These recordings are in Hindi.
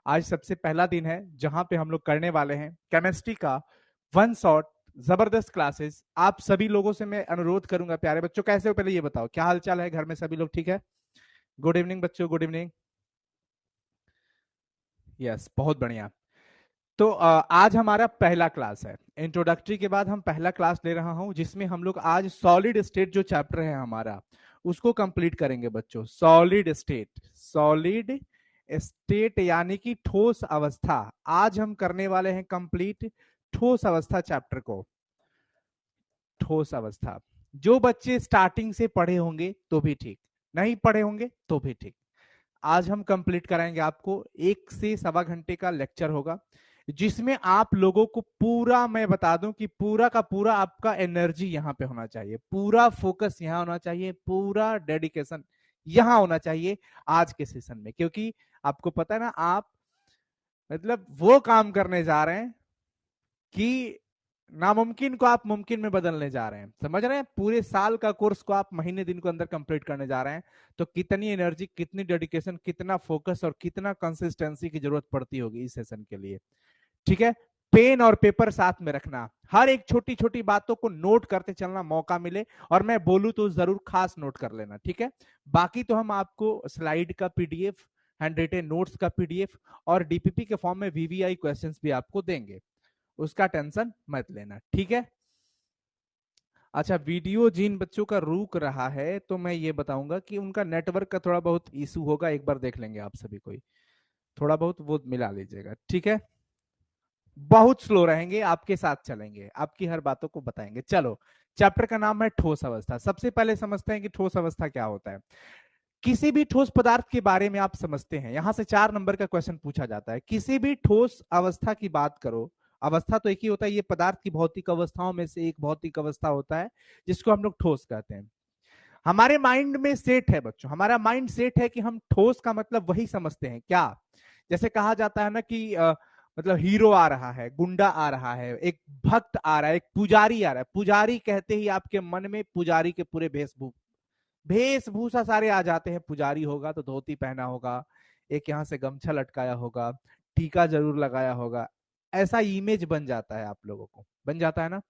आज सबसे पहला दिन है जहां पे हम लोग करने वाले हैं केमिस्ट्री का वन शॉट जबरदस्त क्लासेस। आप सभी लोगों से मैं अनुरोध करूंगा, प्यारे बच्चों कैसे हो, पहले ये बताओ क्या हाल चाल है, घर में सभी लोग ठीक है? गुड इवनिंग बच्चों, गुड इवनिंग। यस, बहुत बढ़िया। तो आज हमारा पहला क्लास है इंट्रोडक्टरी के बाद हम पहला क्लास ले रहा हूं जिसमें हम लोग आज सॉलिड स्टेट जो चैप्टर है हमारा उसको कंप्लीट करेंगे बच्चों। सॉलिड स्टेट, सॉलिड स्टेट यानी कि ठोस अवस्था। आज हम करने वाले हैं कंप्लीट ठोस अवस्था चैप्टर को। ठोस अवस्था जो बच्चे स्टार्टिंग से पढ़े होंगे तो भी ठीक, नहीं पढ़े होंगे तो भी ठीक, आज हम कंप्लीट कराएंगे आपको। 1 से 1.25 घंटे का लेक्चर होगा जिसमें आप लोगों को पूरा, मैं बता दूं कि पूरा का पूरा आपका एनर्जी यहां पे होना चाहिए, पूरा फोकस यहां होना चाहिए, पूरा डेडिकेशन यहां होना चाहिए आज के सेशन में। क्योंकि आपको पता है ना, आप मतलब वो काम करने जा रहे हैं कि नामुमकिन को आप मुमकिन में बदलने जा रहे हैं, समझ रहे हैं? पूरे साल का कोर्स को आप महीने दिन को अंदर कंप्लीट करने जा रहे हैं, तो कितनी एनर्जी, कितनी डेडिकेशन, कितना फोकस और कितना कंसिस्टेंसी की जरूरत पड़ती होगी इस सेशन के लिए। ठीक है, पेन और पेपर साथ में रखना, हर एक छोटी छोटी बातों को नोट करते चलना, मौका मिले और मैं बोलूं तो जरूर खास नोट कर लेना, ठीक है? बाकी तो हम आपको स्लाइड का पीडीएफ, हैंड रिटेन नोट्स का पीडीएफ और डीपीपी के फॉर्म में वीवीआई क्वेश्चंस भी आपको देंगे, उसका टेंशन मत लेना, ठीक है? अच्छा, वीडियो जिन बच्चों का रुक रहा है तो मैं ये बताऊंगा कि उनका नेटवर्क का थोड़ा बहुत इशू होगा, एक बार देख लेंगे आप सभी कोई, थोड़ा बहुत वो मिला लीजिएगा, ठीक है? बहुत स्लो रहेंगे, आपके साथ चलेंगे, आपकी हर बातों को बताएंगे। चलो, चैप्टर का नाम है ठोस अवस्था। सबसे पहले समझते हैं कि ठोस अवस्था क्या होता है। किसी भी ठोस पदार्थ के बारे में आप समझते हैं, यहां से 4 नंबर का क्वेश्चन पूछा जाता है। किसी भी ठोस अवस्था की बात करो, अवस्था तो एक ही होता है, ये पदार्थ की भौतिक अवस्थाओं में से एक भौतिक अवस्था होता है जिसको हम लोग ठोस कहते हैं। हमारे माइंड में सेट है बच्चों, हमारा माइंड सेट है कि हम ठोस का मतलब वही समझते हैं क्या। जैसे कहा जाता है ना कि मतलब हीरो आ रहा है, गुंडा आ रहा है, एक भक्त आ रहा है, एक पुजारी आ रहा है। पुजारी कहते ही आपके मन में पुजारी के पूरे वेशभूषा सारे आ जाते हैं। पुजारी होगा तो धोती पहना होगा, एक यहाँ से गमछा लटकाया होगा, टीका जरूर लगाया होगा, ऐसा इमेज बन जाता है, आप लोगों को बन जाता है ना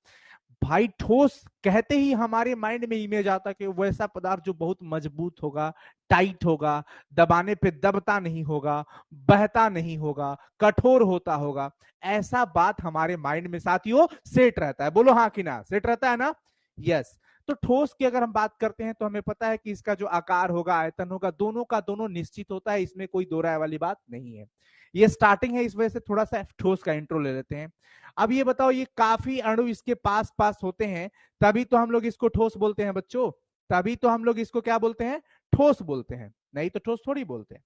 भाई। ठोस कहते ही हमारे माइंड में इमेज आता है कि वैसा पदार्थ जो बहुत मजबूत होगा, टाइट होगा, दबाने पे दबता नहीं होगा, बहता नहीं होगा, कठोर होता होगा। ऐसा बात हमारे माइंड में साथियों सेट रहता है। बोलो हाँ कि ना, सेट रहता है ना? यस। तो ठोस की अगर हम बात करते हैं तो हमें पता है कि इसका जो आकार होगा, आयतन होगा, दोनों का दोनों निश्चित होता है, इसमें कोई दो राय वाली बात नहीं है। ये स्टार्टिंग है, इस वजह से थोड़ा सा ठोस का इंट्रो ले लेते हैं। अब ये बताओ, ये काफी अणु इसके पास पास होते हैं, तभी तो हम लोग इसको ठोस बोलते हैं बच्चों। तभी तो हम लोग इसको क्या बोलते हैं? ठोस बोलते हैं, नहीं तो ठोस थोड़ी बोलते हैं।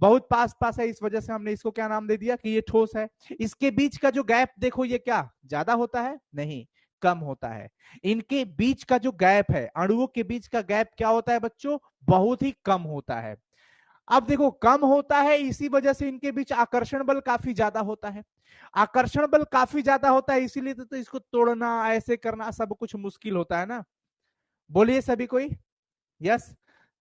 बहुत पास पास है, इस वजह से हमने इसको क्या नाम दे दिया कि ये ठोस है। इसके बीच का जो गैप देखो, ये क्या ज्यादा होता है? नहीं, कम होता है। इनके बीच का जो गैप है, अणुओं के बीच का गैप क्या होता है बच्चों? बहुत ही कम होता है। अब देखो, कम होता है, इसी वजह से इनके बीच आकर्षण बल काफी ज्यादा होता है। आकर्षण बल काफी ज्यादा होता है, इसीलिए तो इसको तोड़ना, ऐसे करना सब कुछ मुश्किल होता है ना। बोलिए सभी कोई यस।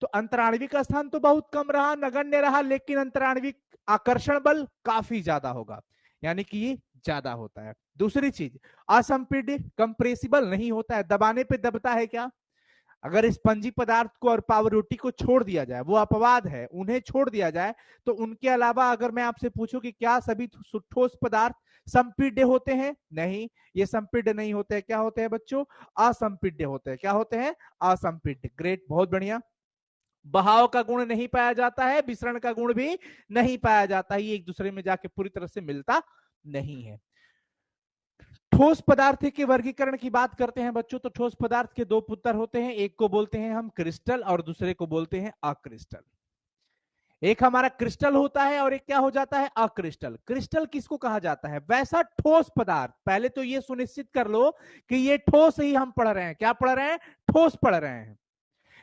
तो अंतराणविक स्थान तो बहुत कम रहा, नगण्य रहा, लेकिन अंतराणविक आकर्षण बल काफी ज्यादा होगा, यानी कि ये ज्यादा होता है। दूसरी चीज, असंपीड्य कंप्रेसिबल नहीं होता है, दबाने पे दबता है क्या? अगर स्पंजी पदार्थ को और पावरोटी को छोड़ दिया जाए, वो अपवाद है, उन्हें छोड़ दिया जाए, तो उनके अलावा अगर मैं आपसे पूछूं कि क्या सभी ठोस पदार्थ संपीड्य होते हैं? नहीं, ये संपीड्य नहीं होते हैं। क्या होते हैं बच्चों? असंपीड्य होते हैं। क्या होते हैं? असंपीड्य। ग्रेट, बहुत बढ़िया। बहाव का गुण नहीं पाया जाता है, विसरण का गुण भी नहीं पाया जाता है, ये एक दूसरे में जाके पूरी तरह से मिलता नहीं है। ठोस पदार्थ के वर्गीकरण की बात करते हैं बच्चों, तो ठोस पदार्थ के दो पुत्र होते हैं, एक को बोलते हैं हम क्रिस्टल और दूसरे को बोलते हैं अक्रिस्टल। एक हमारा क्रिस्टल होता है और एक क्या हो जाता है? अक्रिस्टल। क्रिस्टल किसको कहा जाता है? वैसा ठोस पदार्थ, पहले तो ये सुनिश्चित कर लो कि ये ठोस ही हम पढ़ रहे हैं। क्या पढ़ रहे हैं? ठोस पढ़ रहे हैं।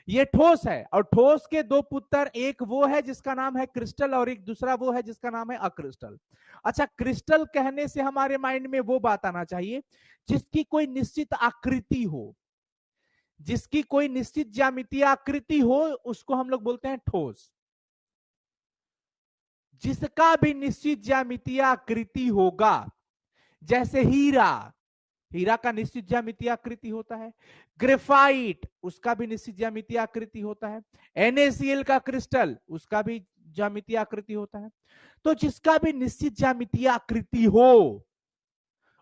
ये ठोस है, और ठोस के दो पुत्र, एक वो है जिसका नाम है क्रिस्टल और एक दूसरा वो है जिसका नाम है अक्रिस्टल। अच्छा, क्रिस्टल कहने से हमारे माइंड में वो बात आना चाहिए जिसकी कोई निश्चित आकृति हो, जिसकी कोई निश्चित ज्यामितीय आकृति हो, उसको हम लोग बोलते हैं ठोस। जिसका भी निश्चित ज्यामितीय आकृति होगा, जैसे हीरा, हीरा का निश्चित ज्यामितीय आकृति होता है, ग्रेफाइट उसका भी निश्चित ज्यामितीय आकृति होता है, NaCl का क्रिस्टल उसका भी ज्यामितीय आकृति होता है। तो जिसका भी निश्चित ज्यामितीय आकृति हो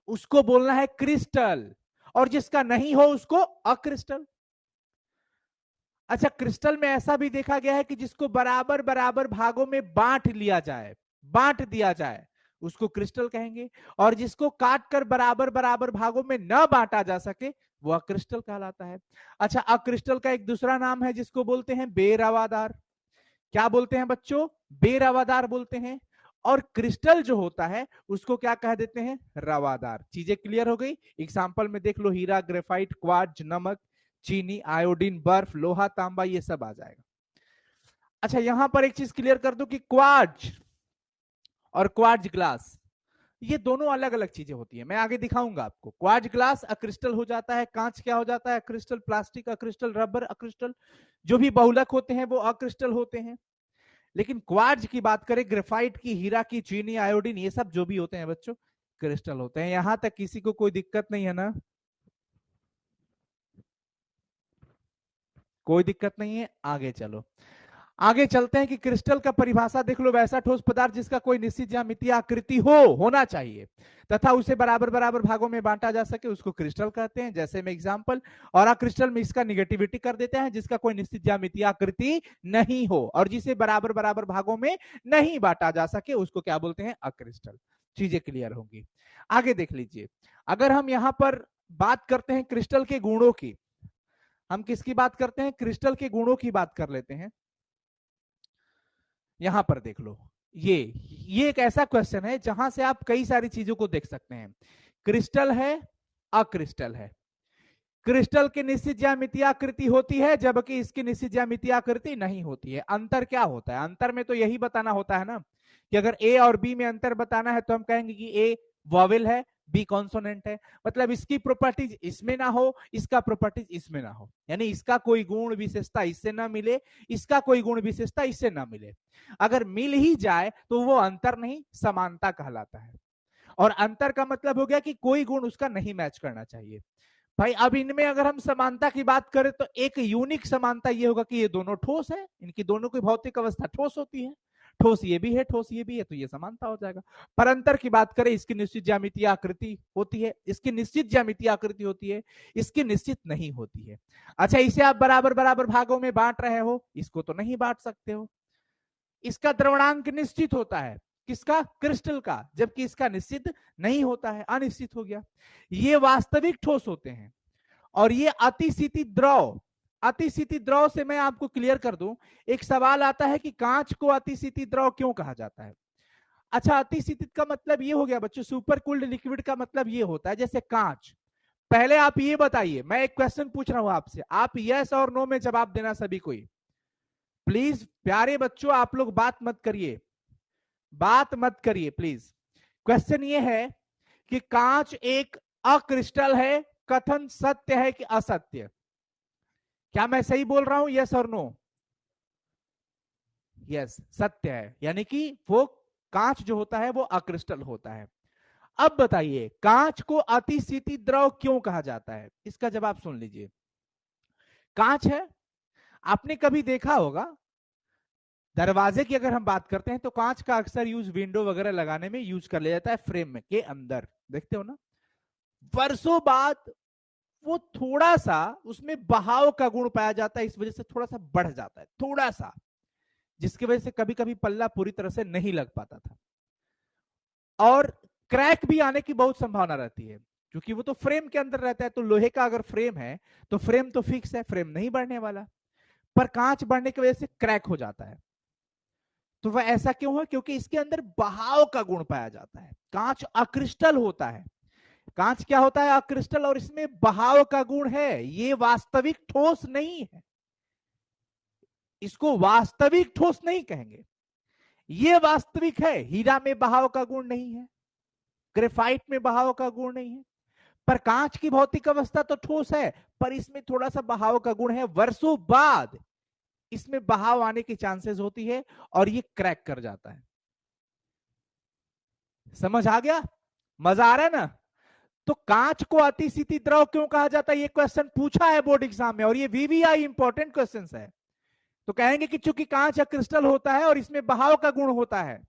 उसको बोलना है क्रिस्टल, और जिसका नहीं हो उसको अक्रिस्टल। अच्छा, क्रिस्टल में ऐसा भी देखा गया है कि जिसको बराबर बराबर भागों में बांट लिया जाए, बांट दिया जाए, उसको क्रिस्टल कहेंगे, और जिसको काट कर बराबर बराबर भागों में न बांटा जा सके वो अक्रिस्टल कहलाता है। अच्छा, अक्रिस्टल का एक दूसरा नाम है जिसको बोलते हैं बेरवादार। क्या बोलते हैं बच्चों? बेरवादार बोलते हैं। और क्रिस्टल जो होता है उसको क्या कह देते हैं? रवादार। चीजें क्लियर हो गई? एग्जांपल में देख लो, हीरा, ग्रेफाइट, क्वार्ट्ज, नमक, चीनी, आयोडीन, बर्फ, लोहा, तांबा, ये सब आ जाएगा। अच्छा, यहां पर एक चीज क्लियर कर दो कि क्वार्ट्ज और क्वार्ट्ज ग्लास ये दोनों अलग अलग चीजें होती है। मैं आगे दिखाऊंगा आपको। क्वार्ट्ज ग्लास अक्रिस्टल हो जाता है, कांच क्या हो जाता है? अक्रिस्टल, प्लास्टिक अक्रिस्टल, रबर अक्रिस्टल, जो भी बहुलक होते हैं वो अक्रिस्टल होते हैं। लेकिन क्वार्ट्ज की बात करें, ग्रेफाइट की, हीरा की, चीनी, आयोडीन, ये सब जो भी होते हैं बच्चों क्रिस्टल होते हैं। यहां तक किसी को कोई दिक्कत नहीं है ना? कोई दिक्कत नहीं है? आगे चलो, आगे चलते हैं कि क्रिस्टल का परिभाषा देख लो, वैसा ठोस पदार्थ जिसका कोई निश्चित ज्यामितीय आकृति होना चाहिए तथा उसे बराबर बराबर भागों में बांटा जा सके उसको क्रिस्टल कहते हैं। जैसे में एग्जांपल, और अक्रिस्टल में इसका निगेटिविटी कर देते हैं, जिसका कोई निश्चित ज्यामितीय आकृति नहीं हो और जिसे बराबर बराबर भागों में नहीं बांटा जा सके उसको क्या बोलते हैं? अक्रिस्टल। चीजें क्लियर होंगी। आगे देख लीजिए, अगर हम यहां पर बात करते हैं क्रिस्टल के गुणों की, हम किसकी बात करते हैं? क्रिस्टल के गुणों की बात कर लेते हैं। यहां पर देख लो, ये एक ऐसा क्वेश्चन है जहां से आप कई सारी चीजों को देख सकते हैं। क्रिस्टल है, अक्रिस्टल है। क्रिस्टल की निश्चित ज्यामितीय आकृति होती है जबकि इसकी निश्चित ज्यामितीय आकृति नहीं होती है। अंतर क्या होता है? अंतर में तो यही बताना होता है ना कि अगर ए और बी में अंतर बताना है तो हम कहेंगे कि ए वॉवेल है, बी कॉन्सोनेंट है। मतलब इसकी प्रॉपर्टीज इसमें ना हो, इसका प्रॉपर्टीज इसमें ना हो, यानी इसका कोई गुण विशेषता इससे ना मिले, इसका कोई गुण विशेषता इससे ना मिले। अगर मिल ही जाए तो वो अंतर नहीं, समानता कहलाता है। और अंतर का मतलब हो गया कि कोई गुण उसका नहीं मैच करना चाहिए। भाई अब इनमें अगर हम समानता की बात करें तो एक यूनिक समानता ये होगा कि ये दोनों ठोस है, इनकी दोनों की भौतिक अवस्था ठोस होती है, ठोस ये भी है, ठोस ये भी है, तो ये समानता हो जाएगा। पर अंतर की बात करें, इसकी निश्चित ज्यामितीय आकृति होती है, इसकी निश्चित ज्यामितीय आकृति होती है, इसकी निश्चित नहीं होती है। अच्छा, इसे आप बराबर बराबर भागों में बांट रहे हो, इसको तो नहीं बांट सकते हो। इसका द्रवणांक निश्चित होता है, किसका? क्रिस्टल का, जबकि इसका निश्चित नहीं होता है, अनिश्चित हो गया। ये वास्तविक ठोस होते हैं और ये अतिशीति द्रव। अतिशीति द्रव से मैं आपको क्लियर कर दूं, एक सवाल आता है कि कांच को अतिशीति द्रव क्यों कहा जाता है? अच्छा, अतिशीतित का मतलब ये हो गया बच्चों, सुपर कूल्ड लिक्विड का मतलब ये होता है जैसे कांच। पहले आप ये बताइए, मैं एक क्वेश्चन पूछ रहा हूं आपसे, आप यस और नो में जवाब देना सभी कोई। प्लीज प्यारे बच्चों, आप लोग बात मत करिए, बात मत करिए प्लीज। क्वेश्चन ये है कि कांच एक अक्रिस्टल है, कथन सत्य है कि असत्य? क्या मैं सही बोल रहा हूं? यस और नो? यस, सत्य है, यानी कि वो कांच जो होता है वो अक्रिस्टल होता है। अब बताइए, कांच को अतिशीति द्रव क्यों कहा जाता है? इसका जवाब सुन लीजिए। कांच है, आपने कभी देखा होगा दरवाजे की अगर हम बात करते हैं तो कांच का अक्सर यूज विंडो वगैरह लगाने में यूज कर लिया जाता है, फ्रेम के अंदर, देखते हो ना? वर्षों बाद वो थोड़ा सा उसमें बहाव का गुण पाया जाता है, इस वजह से थोड़ा सा बढ़ जाता है, थोड़ा सा, जिसकी वजह से कभी कभी पल्ला पूरी तरह से नहीं लग पाता था। और क्रैक भी आने की बहुत संभावना रहती है, क्योंकि वो तो फ्रेम के अंदर रहता है। तो लोहे का अगर फ्रेम है तो फ्रेम तो फिक्स है, फ्रेम नहीं बढ़ने वाला, पर कांच बढ़ने की वजह से क्रैक हो जाता है। तो वह ऐसा क्यों है? क्योंकि इसके अंदर बहाव का गुण पाया जाता है। कांच अक्रिस्टल होता है, कांच क्या होता है? अक्रिस्टल, और इसमें बहाव का गुण है। ये वास्तविक ठोस नहीं है, इसको वास्तविक ठोस नहीं कहेंगे। ये वास्तविक है, हीरा में बहाव का गुण नहीं है, ग्रेफाइट में बहाव का गुण नहीं है, पर कांच की भौतिक अवस्था तो ठोस है, पर इसमें थोड़ा सा बहाव का गुण है। वर्षों बाद इसमें बहाव आने की चांसेस होती है और ये क्रैक कर जाता है। समझ आ गया? मजा आ रहा है ना? तो कांच को अतिशीति द्रव क्यों कहा जाता है, ये क्वेश्चन पूछा है बोर्ड एग्जाम में, और ये वीवीआई इंपॉर्टेंट क्वेश्चन है। तो कहेंगे कि चूंकि कांच या क्रिस्टल होता है और इसमें बहाव का गुण होता है,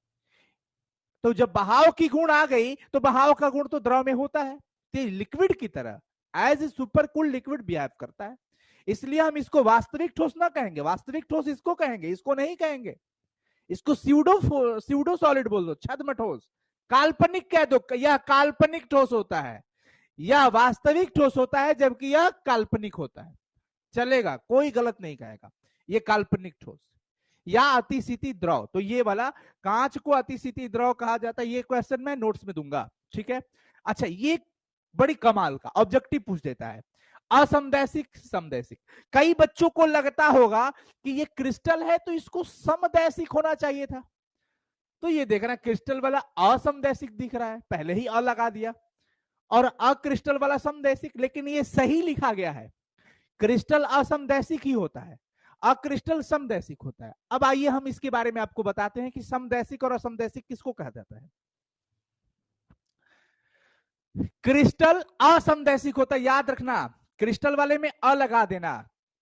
तो जब बहाव की गुण आ गई तो बहाव का गुण तो द्रव में होता है, तो लिक्विड की तरह as a super cool liquid behave करता है। इसलिए हम इसको वास्तविक ठोस ना कहेंगे, वास्तविक ठोस इसको कहेंगे, इसको नहीं कहेंगे। इसको स्यूडो सॉलिड बोल दो, छद्म ठोस, काल्पनिक कह दो, यह काल्पनिक ठोस होता है, यह वास्तविक ठोस होता है जबकि यह काल्पनिक होता है, चलेगा, कोई गलत नहीं कहेगा। ये काल्पनिक ठोस या अतिशीति द्रव, तो ये वाला कांच को अतिशीति द्रव कहा जाता है, ये क्वेश्चन मैं नोट्स में दूंगा, ठीक है। अच्छा, ये बड़ी कमाल का ऑब्जेक्टिव पूछ देता है, असमदैशिक समदैशिक। कई बच्चों को लगता होगा कि ये क्रिस्टल है तो इसको समदैशिक होना चाहिए था, तो ये देखना क्रिस्टल वाला असमदैशिक दिख रहा है, पहले ही अ लगा दिया, और अक्रिस्टल वाला समदैशिक, लेकिन ये सही लिखा गया है, क्रिस्टल असमदैशिक ही होता है, अक्रिस्टल समदैशिक होता है। अब आइए हम इसके बारे में आपको बताते हैं कि समदैशिक और असमदैशिक किसको कहा जाता है। क्रिस्टल असमदैशिक होता है, याद रखना, क्रिस्टल वाले में अ लगा देना,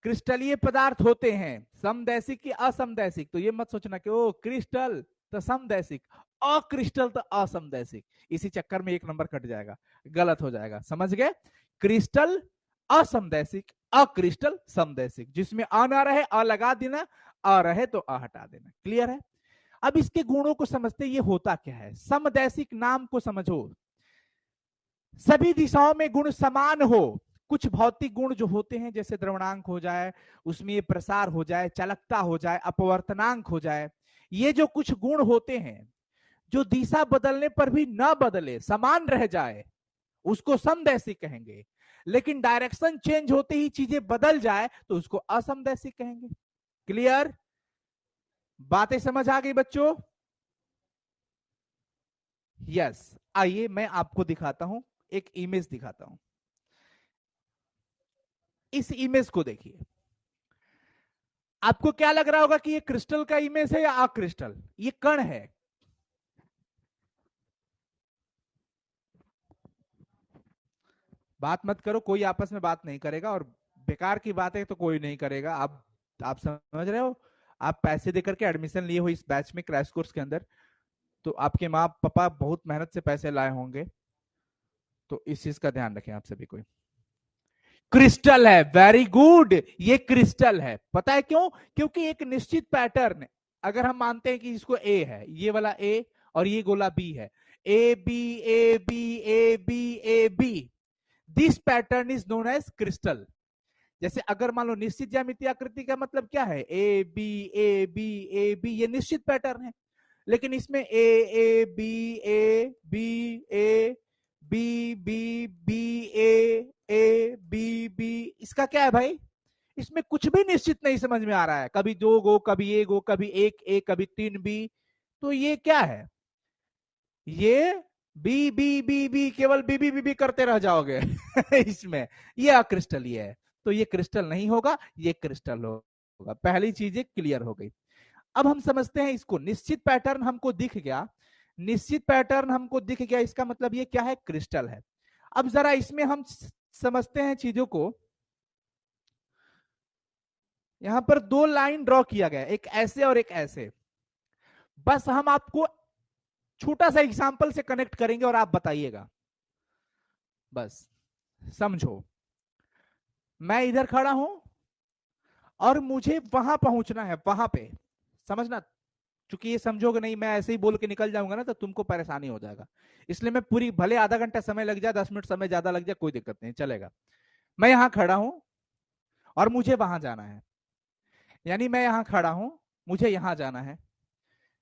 क्रिस्टलीय पदार्थ होते हैं, समदैशिक की असमदैशिक, तो ये मत सोचना कि ओ क्रिस्टल तो समदैशिक, अक्रिस्टल तो असमदैशिक, इसी चक्कर में एक नंबर कट जाएगा, गलत हो जाएगा, समझ गए। क्रिस्टल असमदैशिक, अक्रिस्टल समदैशिक, जिसमें अ ना रहे अ लगा देना, अ रहे तो अ हटा देना, क्लियर है। अब इसके गुणों को समझते, ये होता क्या है। समदैशिक नाम को समझो, सभी दिशाओं में गुण समान हो, कुछ भौतिक गुण जो होते हैं जैसे द्रवणांक हो जाए, उसमें ये प्रसार हो जाए, चालकता हो जाए, अपवर्तनांक हो जाए, ये जो कुछ गुण होते हैं जो दिशा बदलने पर भी न बदले, समान रह जाए, उसको समदैशिक कहेंगे। लेकिन डायरेक्शन चेंज होते ही चीजें बदल जाए तो उसको असमदैशिक कहेंगे। क्लियर? बातें समझ आ गई बच्चों? यस। आइए मैं आपको दिखाता हूं, एक इमेज दिखाता हूं, इस इमेज को देखिए। आपको क्या लग रहा होगा कि ये क्रिस्टल का इमेज है या अक्रिस्टल? ये कण है, बात मत करो, कोई आपस में बात नहीं करेगा, और बेकार की बातें तो कोई नहीं करेगा। आप समझ रहे हो, आप पैसे देकर के एडमिशन लिए हो इस बैच में, क्रैश कोर्स के अंदर, तो आपके माँ पापा बहुत मेहनत से पैसे लाए होंगे, तो इस चीज का ध्यान रखें आप सभी को। क्रिस्टल है, वेरी गुड, ये क्रिस्टल है। पता है क्यों? क्योंकि एक निश्चित पैटर्न, अगर हम मानते हैं कि इसको ए है, ये वाला ए, और ये गोला बी है, A B A B A B A B, this pattern is known as crystal. जैसे अगर मान लो निश्चित ज्यामितीय आकृति का मतलब क्या है, A B A B A B, ये निश्चित पैटर्न है। लेकिन इसमें A B A B A B B B A B B, इसका क्या है भाई? इसमें कुछ भी निश्चित नहीं समझ में आ रहा है, कभी दो गो, कभी एक गो, कभी एक ए, कभी तीन बी, तो ये क्या है? ये बी बी बी बी, केवल बी बी बी बी करते रह जाओगे इसमें, ये अक्रिस्टलीय है, तो ये क्रिस्टल नहीं होगा, ये क्रिस्टल होगा। पहली चीज क्लियर हो गई। अब हम समझते हैं इसको, निश्चित पैटर्न हमको दिख गया, निश्चित पैटर्न हमको दिख गया, इसका मतलब ये क्या है? क्रिस्टल है। अब जरा इसमें हम समझते हैं चीजों को। यहां पर दो लाइन ड्रॉ किया गया, एक ऐसे और एक ऐसे, बस हम आपको छोटा सा एग्जांपल से कनेक्ट करेंगे और आप बताइएगा, बस समझो। मैं इधर खड़ा हूं और मुझे वहां पहुंचना है, वहां पे, समझना। चूंकि ये समझोगे नहीं, मैं ऐसे ही बोल के निकल जाऊंगा ना, तो तुमको परेशानी हो जाएगा, इसलिए मैं पूरी, भले आधा घंटा समय लग जाए, 10 मिनट समय ज्यादा लग जाए, कोई दिक्कत नहीं, चलेगा। मैं यहां खड़ा हूं और मुझे वहां जाना है, यानी मैं यहां खड़ा हूं, मुझे यहां जाना है,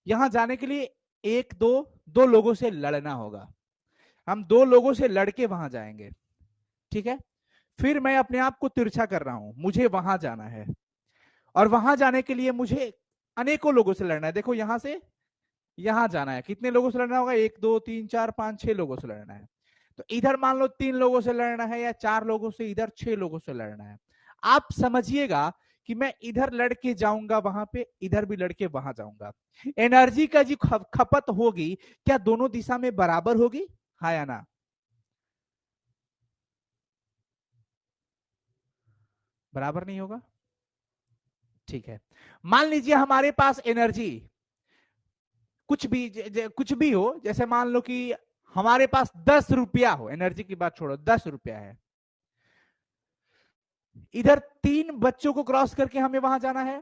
यहां जाने के लिए एक दो दो लोगों से लड़ना होगा, हम दो लोगों से लड़के वहां जाएंगे, ठीक है। फिर मैं अपने आप को तिरछा कर रहा हूं, मुझे वहां जाना है, और वहां जाने के लिए मुझे अनेकों लोगों से लड़ना है। देखो यहां से यहां जाना है, कितने लोगों से लड़ना होगा? एक दो तीन चार पांच छह लोगों से लड़ना है। तो इधर मान लो तीन लोगों से लड़ना है, या चार लोगों से, इधर छह लोगों से लड़ना है। आप समझिएगा कि मैं इधर लड़के जाऊंगा वहां पे, इधर भी लड़के वहां जाऊंगा, एनर्जी का जो खपत होगी क्या दोनों दिशा में बराबर होगी, हाँ या ना? बराबर नहीं होगा। ठीक है, मान लीजिए हमारे पास एनर्जी कुछ भी कुछ भी हो, जैसे मान लो कि हमारे पास 10 रुपया हो, एनर्जी की बात छोड़ो, 10 रुपया है, इधर 3 बच्चों को क्रॉस करके हमें वहां जाना है,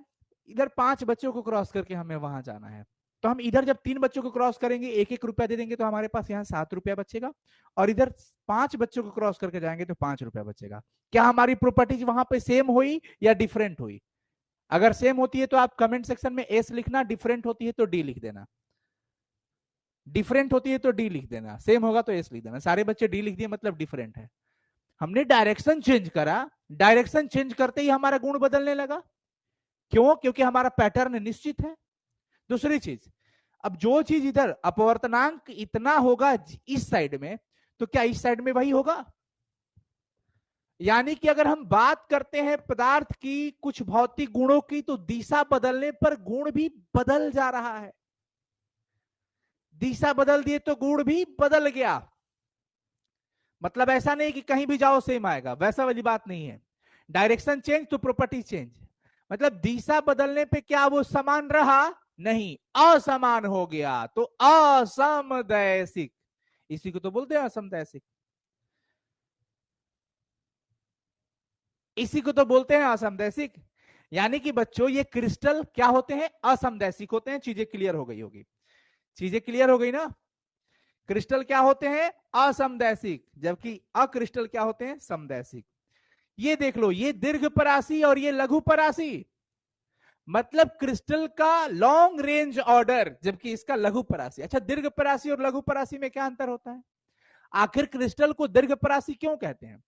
इधर 5 बच्चों को क्रॉस करके हमें वहां जाना है। तो हम इधर जब 3 बच्चों को क्रॉस करेंगे 1-1 रुपया दे देंगे तो हमारे पास यहाँ 7 रुपया बचेगा, और इधर 5 बच्चों को क्रॉस करके जाएंगे तो 5 रुपया बचेगा। क्या हमारी प्रॉपर्टीज वहां पे सेम हुई या डिफरेंट हुई? अगर सेम होती है तो आप कमेंट सेक्शन में एस लिखना, डिफरेंट होती है तो डी लिख देना। डिफरेंट होती है तो डी लिख देना, सेम होगा तो एस लिख देना। सारे बच्चे डी लिख दिए मतलब डिफरेंट है। हमने डायरेक्शन चेंज करा, डायरेक्शन चेंज करते ही हमारा गुण बदलने लगा। क्यों? क्योंकि हमारा पैटर्न निश्चित है। दूसरी चीज, अब जो चीज इधर अपवर्तनांक इतना होगा इस साइड में, तो क्या इस साइड में वही होगा? यानी कि अगर हम बात करते हैं पदार्थ की कुछ भौतिक गुणों की, तो दिशा बदलने पर गुण भी बदल जा रहा है। दिशा बदल दिए तो गुण भी बदल गया। मतलब ऐसा नहीं कि कहीं भी जाओ सेम आएगा, वैसा वाली बात नहीं है। डायरेक्शन चेंज तो प्रॉपर्टी चेंज, मतलब दिशा बदलने पे क्या वो समान रहा? नहीं, असमान हो गया, तो असमदैशिक। इसी को तो बोलते हैं असमदैशिक, इसी को तो बोलते हैं असमदैशिक। यानी कि बच्चों ये क्रिस्टल क्या होते हैं? असमदैशिक होते हैं। चीजें क्लियर हो गई होगी, चीजें क्लियर हो गई ना? क्रिस्टल क्या होते हैं? असमदैशिक, जबकि अक्रिस्टल क्या होते हैं? समदैशिक। ये देख लो, ये दीर्घ परासी और ये लघु परासी, मतलब क्रिस्टल का लॉन्ग रेंज ऑर्डर, जबकि इसका लघु परासी। अच्छा, दीर्घ परासी और लघु परासी में क्या अंतर होता है? आखिर क्रिस्टल को दीर्घ परासी क्यों कहते हैं?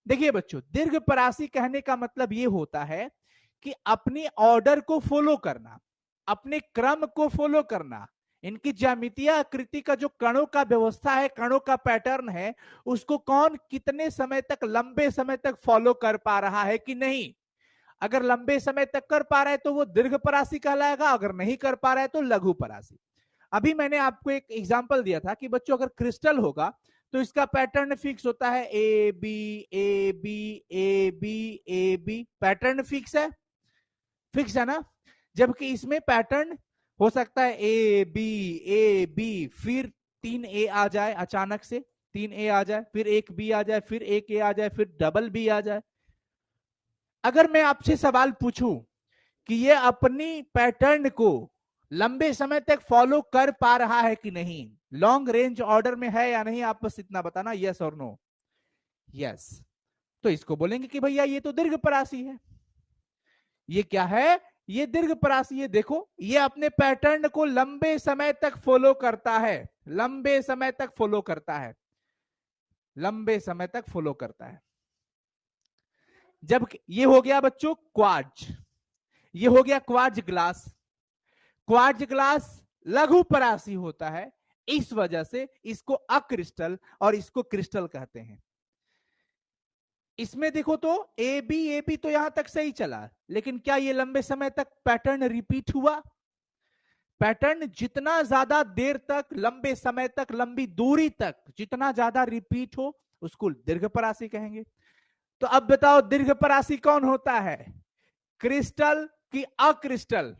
देखिए बच्चों, दीर्घ परासी कहने का मतलब यह होता है कि अपनी ऑर्डर को फॉलो करना, अपने क्रम को फॉलो करना, इनकी ज्यामितीय आकृति का जो कणों का व्यवस्था है, कणों का पैटर्न है, उसको कौन कितने समय तक, लंबे समय तक फॉलो कर पा रहा है कि नहीं। अगर लंबे समय तक कर पा रहा है तो वो दीर्घ परासी कहलाएगा, अगर नहीं कर पा रहा है तो लघु परासी। अभी मैंने आपको एक एग्जांपल दिया था कि बच्चों अगर क्रिस्टल होगा तो इसका पैटर्न फिक्स होता है, A B A B A B A B, pattern fix है, फिक्स है ना? जबकि इसमें पैटर्न हो सकता है ए बी, फिर 3 ए आ जाए अचानक से, 3 ए आ जाए, फिर एक बी आ जाए, फिर एक ए आ जाए, फिर डबल बी आ जाए। अगर मैं आपसे सवाल पूछूं कि ये अपनी पैटर्न को लंबे समय तक फॉलो कर पा रहा है कि नहीं, लॉन्ग रेंज ऑर्डर में है या नहीं, आप बस इतना बताना, यस और नो। यस, तो इसको बोलेंगे कि भैया ये तो दीर्घ परासी है। ये क्या है? ये दीर्घ परासी है। देखो, ये अपने पैटर्न को लंबे समय तक फॉलो करता है, लंबे समय तक फॉलो करता है, लंबे समय तक फॉलो करता है। जब ये हो गया बच्चों क्वार्ट्ज, ये हो गया क्वार्ट्ज ग्लास। क्वार्ट्ज ग्लास लघु परासी होता है, इस वजह से इसको अक्रिस्टल और इसको क्रिस्टल कहते हैं। इसमें देखो तो ए बी तो यहां तक सही चला, लेकिन क्या ये लंबे समय तक पैटर्न रिपीट हुआ? पैटर्न जितना ज्यादा देर तक, लंबे समय तक, लंबी दूरी तक जितना ज्यादा रिपीट हो उसको दीर्घ परासी कहेंगे। तो अब बताओ दीर्घ परासी कौन होता है, क्रिस्टल की अक्रिस्टल?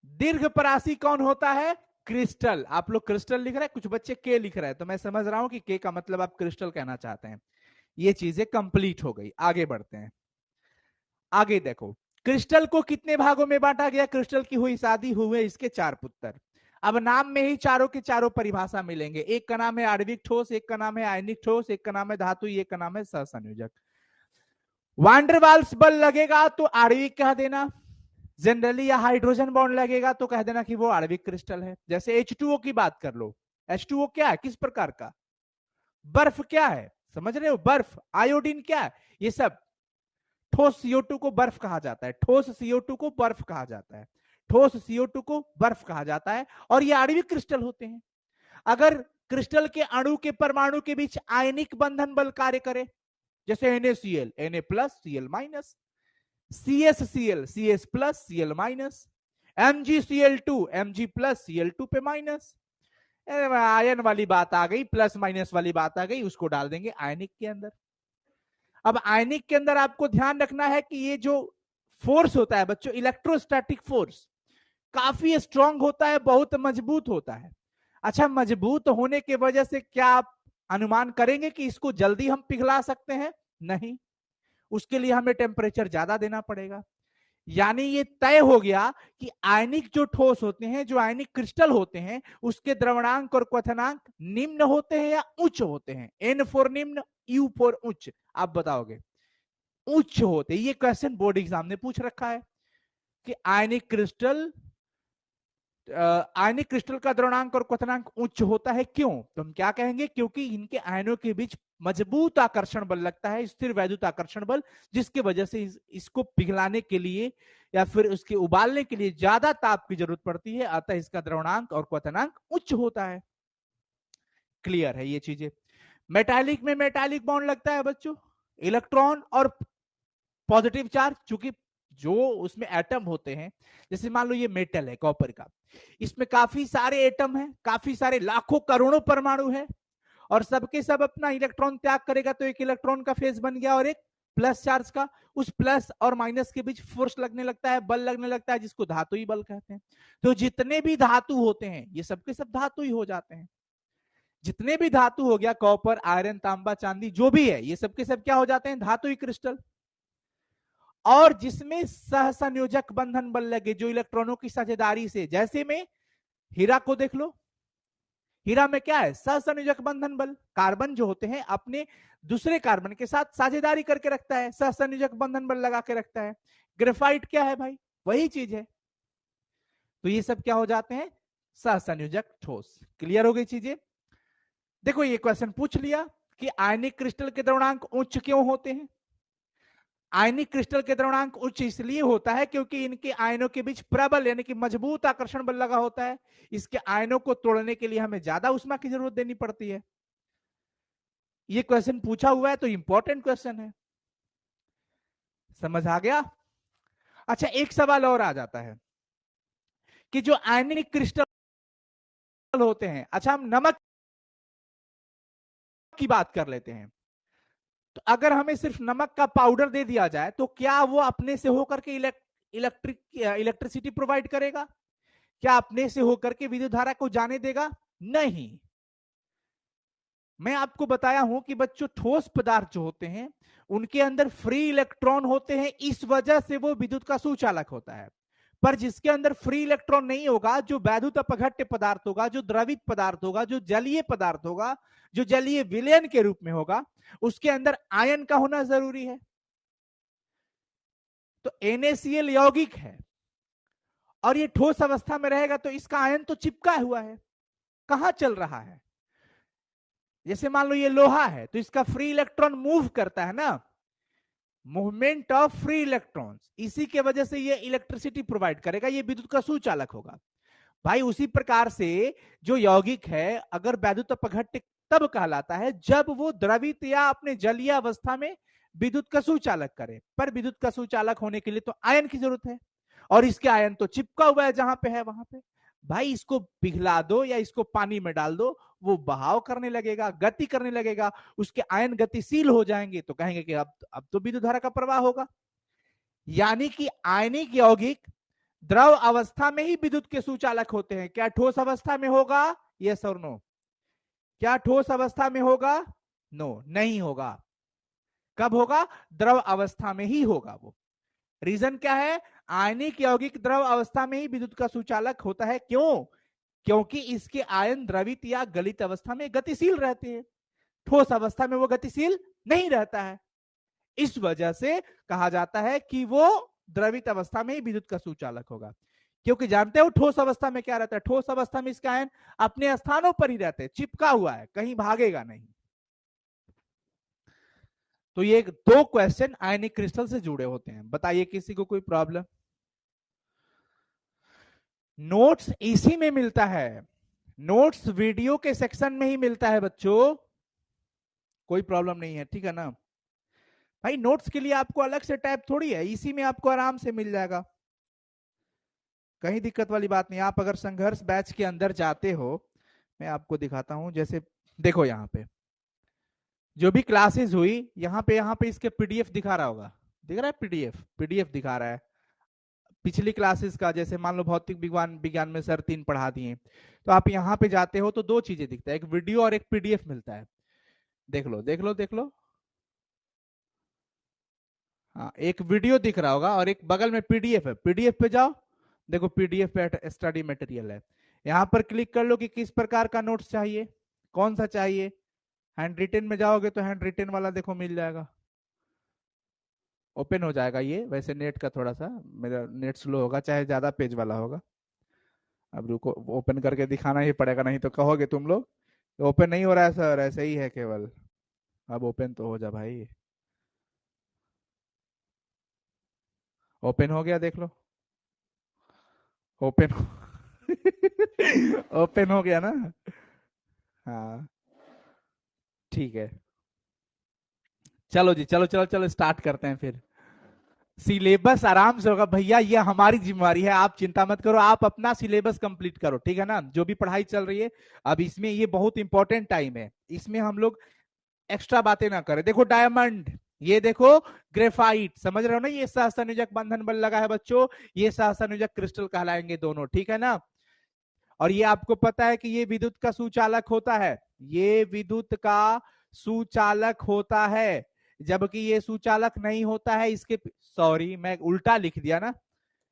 दीर्घ परासी कौन होता है? क्रिस्टल। आप लोग क्रिस्टल लिख रहे हैं, कुछ बच्चे के लिख रहे हैं, तो मैं समझ रहा हूं कि के का मतलब आप क्रिस्टल कहना चाहते हैं। ये चीजें कंप्लीट हो गई, आगे बढ़ते हैं। आगे देखो, क्रिस्टल को कितने भागों में बांटा गया? क्रिस्टल की हुई शादी, हुए इसके 4 पुत्र। अब नाम में ही चारों के चारों परिभाषा मिलेंगे। एक का नाम है आणविक ठोस, एक का नाम है आयनिक ठोस, एक का नाम है धातु, एक का नाम है सहसंयोजक। वांडरवाल्स बल लगेगा तो आणविक कह देना, जनरली या हाइड्रोजन बॉन्ड लगेगा तो कह देना कि वो आणविक क्रिस्टल है। जैसे H2O की बात कर लो, H2O क्या है, किस प्रकार का? बर्फ। क्या है, समझ रहे हो? बर्फ। आयोडीन क्या है? ये सब। ठोस CO2 को बर्फ कहा जाता है, ठोस CO2 को बर्फ कहा जाता है, ठोस CO2 को बर्फ कहा जाता है, और ये आणविक क्रिस्टल होते हैं। अगर क्रिस्टल के अणु के परमाणु के बीच आयनिक बंधन बल कार्य करे, जैसे NaCl, Na+, Cl-, CsCl Cs plus Cl minus, MgCl2 Mg plus Cl2 पे माइनस, आयन वाली बात आ गई, प्लस माइनस वाली बात आ गई, उसको डाल देंगे आयनिक के अंदर। अब आयनिक के अंदर आपको ध्यान रखना है कि ये जो फोर्स होता है बच्चों, इलेक्ट्रोस्टैटिक फोर्स, काफी स्ट्रांग होता है, बहुत मजबूत होता है। अच्छा, मजबूत होने की वजह से क्या आप अनुमान करेंगे कि इसको जल्दी हम पिघला सकते हैं? नहीं, उसके लिए हमें टेम्परेचर ज्यादा देना पड़ेगा। यानी ये तय हो गया कि आयनिक जो ठोस होते हैं, जो आयनिक क्रिस्टल होते हैं, उसके द्रवणांक और क्वथनांक निम्न होते हैं या उच्च होते हैं? N फॉर निम्न, U फॉर उच्च। आप बताओगे उच्च होते। ये क्वेश्चन बोर्ड एग्जाम ने पूछ रखा है कि आयनिक क्रिस्टल का द्रवणांक और क्वथनांक उच्च होता है, क्यों? तो हम क्या कहेंगे, क्योंकि इनके आयनों के बीच मजबूत आकर्षण बल लगता है, स्थिर वैद्युत आकर्षण बल, जिसकी वजह से इसको पिघलाने के लिए या फिर उसके उबालने के लिए ज्यादा ताप की जरूरत पड़ती है, अतः इसका द्रवणांक और क्वथनांक उच्च होता है। क्लियर है ये चीजें? मेटालिक में मेटालिक बॉन्ड लगता है बच्चों, इलेक्ट्रॉन और पॉजिटिव चार्ज, चूंकि जो उसमें एटम होते हैं, जैसे मान लो ये मेटल है कॉपर का, इसमें काफी सारे एटम हैं, काफी सारे लाखों करोड़ों परमाणु है, और सबके सब अपना इलेक्ट्रॉन त्याग करेगा, तो एक इलेक्ट्रॉन का फेज बन गया और एक प्लस चार्ज का। उस प्लस और माइनस के बीच फोर्स लगने लगता है, बल लगने लगता है, जिसको धातुई बल कहते हैं। तो जितने भी धातु होते हैं ये सबके सब धातु ही हो जाते हैं। जितने भी धातु हो गया, कॉपर, आयरन, तांबा, चांदी, जो भी है, ये सबके सब क्या हो जाते हैं? धातुई क्रिस्टल। और जिसमें सहसंयोजक बंधन बल लगे, जो इलेक्ट्रॉनों की साझेदारी से, जैसे में हीरा को देख लो, हीरा में क्या है? सहसंयोजक बंधन बल। कार्बन जो होते हैं अपने दूसरे कार्बन के साथ साझेदारी करके रखता है, सहसंयोजक बंधन बल लगा के रखता है। ग्रेफाइट क्या है भाई? वही चीज है। तो ये सब क्या हो जाते हैं? सहसंयोजक ठोस। क्लियर हो गई चीजें? देखो ये क्वेश्चन पूछ लिया कि आयनिक क्रिस्टल के द्रवणांक उच्च क्यों होते हैं। आयनिक क्रिस्टल के द्रवणांक उच्च इसलिए होता है क्योंकि इनके आयनों के बीच प्रबल यानी कि मजबूत आकर्षण बल लगा होता है। इसके आयनों को तोड़ने के लिए हमें ज्यादा उष्मा की जरूरत देनी पड़ती है। ये क्वेश्चन पूछा हुआ है तो इंपॉर्टेंट क्वेश्चन है। समझ आ गया? अच्छा, एक सवाल और आ जाता है कि जो आयनिक क्रिस्टल होते हैं, अच्छा हम नमक की बात कर लेते हैं, तो अगर हमें सिर्फ नमक का पाउडर दे दिया जाए तो क्या वो अपने से होकर के इलेक्ट्रिसिटी प्रोवाइड करेगा? क्या अपने से होकर के विद्युत धारा को जाने देगा? नहीं। मैं आपको बताया हूं कि बच्चों, ठोस पदार्थ जो होते हैं उनके अंदर फ्री इलेक्ट्रॉन होते हैं, इस वजह से वो विद्युत का सुचालक होता है। पर जिसके अंदर फ्री इलेक्ट्रॉन नहीं होगा, जो वैद्युत अपघट्य पदार्थ होगा, जो द्रवित पदार्थ होगा, जो जलीय पदार्थ होगा, जो जलीय विलयन के रूप में होगा, उसके अंदर आयन का होना जरूरी है। तो NaCl यौगिक है और ये ठोस अवस्था में रहेगा तो इसका आयन तो चिपका हुआ है, कहां चल रहा है? जैसे मान लो ये लोहा है तो इसका फ्री इलेक्ट्रॉन मूव करता है ना, मूवमेंट ऑफ फ्री इलेक्ट्रॉन्स, इसी के वजह से ये इलेक्ट्रिसिटी प्रोवाइड करेगा, ये विद्युत का सुचालक होगा। भाई उसी प्रकार से जो यौगिक है, अगर वैद्युत अपघट्य तब कहलाता है जब वो द्रवित या अपने जलीय अवस्था में विद्युत का सुचालक करे। पर विद्युत का सुचालक होने के लिए तो आयन की जरूरत है, और इसके आयन तो चिपका हुआ है जहां पे है वहां पे। भाई इसको पिघला दो या इसको पानी में डाल दो, वो बहाव करने लगेगा, गति करने लगेगा, उसके आयन गतिशील हो जाएंगे, तो कहेंगे कि अब तो विद्युत धारा का प्रवाह होगा। यानी कि आयनिक यौगिक द्रव अवस्था में ही विद्युत के सुचालक होते हैं। क्या ठोस अवस्था में होगा? यस और नो? क्या ठोस अवस्था में होगा? नो, नहीं होगा। कब होगा? द्रव अवस्था में ही होगा वो। रीजन क्या है? आयनिक यौगिक द्रव अवस्था में ही विद्युत का सुचालक होता है। क्यों? क्योंकि इसके आयन द्रवित या गलित अवस्था में गतिशील रहते हैं, ठोस अवस्था में वो गतिशील नहीं रहता है। इस वजह से कहा जाता है कि वो द्रवित अवस्था में ही विद्युत का सुचालक होगा। क्योंकि जानते हो ठोस अवस्था में क्या रहता है? ठोस अवस्था में इसका आयन अपने स्थानों पर ही रहते हैं, चिपका हुआ है, कहीं भागेगा नहीं। तो ये दो क्वेश्चन आयनिक क्रिस्टल से जुड़े होते हैं। बताइए किसी को कोई प्रॉब्लम? नोट्स इसी में मिलता है, नोट्स वीडियो के सेक्शन में ही मिलता है बच्चों, कोई प्रॉब्लम नहीं है, ठीक है ना? भाई नोट्स के लिए आपको अलग से टैब थोड़ी है, इसी में आपको आराम से मिल जाएगा, कहीं दिक्कत वाली बात नहीं। आप अगर संघर्ष बैच के अंदर जाते हो, मैं आपको दिखाता हूं, जैसे देखो यहाँ पे जो भी क्लासेस हुई, यहाँ पे इसके पीडीएफ दिखा रहा होगा, दिख रहा है पीडीएफ, पीडीएफ दिखा रहा है पिछली क्लासेस का। जैसे मान लो भौतिक विज्ञान विज्ञान में सर 3 पढ़ा दिए, तो आप यहाँ पे जाते हो तो दो चीजें दिखता है, एक वीडियो और एक पीडीएफ मिलता है। देख लो देख लो देख लो, हाँ एक वीडियो दिख रहा होगा और एक बगल में पीडीएफ है, पीडीएफ पे जाओ, देखो पीडीएफ पे स्टडी मटेरियल है, यहाँ पर क्लिक कर लो कि किस प्रकार का नोट्स चाहिए, कौन सा चाहिए। हैंड रिटेन में जाओगे तो हैंड रिटेन वाला देखो मिल जाएगा, ओपन हो जाएगा ये। वैसे नेट का थोड़ा सा, मेरा नेट स्लो होगा, चाहे ज्यादा पेज वाला होगा। अब रुको, ओपन करके दिखाना ही पड़ेगा, नहीं तो कहोगे तुम लोग ओपन नहीं हो रहा है सर, ऐसे ही है केवल। अब ओपन तो हो जा भाई, ओपन हो गया देख लो, ओपन ओपन हो गया ना। हाँ ठीक है, चलो जी, चलो चलो चलो स्टार्ट करते हैं फिर। सिलेबस आराम से होगा भैया, ये हमारी जिम्मेवारी है, आप चिंता मत करो, आप अपना सिलेबस कंप्लीट करो, ठीक है ना, जो भी पढ़ाई चल रही है। अब इसमें ये बहुत इंपॉर्टेंट टाइम है, इसमें हम लोग एक्स्ट्रा बातें ना करें। देखो डायमंड, ये देखो ग्रेफाइट, समझ रहे हो ना, ये सहसंयोजक बंधन बल लगा है बच्चों, ये सहसंयोजक क्रिस्टल कहलाएंगे दोनों, ठीक है ना। और ये आपको पता है कि ये विद्युत का सुचालक होता है, ये विद्युत का सुचालक होता है, जबकि ये सुचालक नहीं होता है इसके। सॉरी मैं उल्टा लिख दिया ना,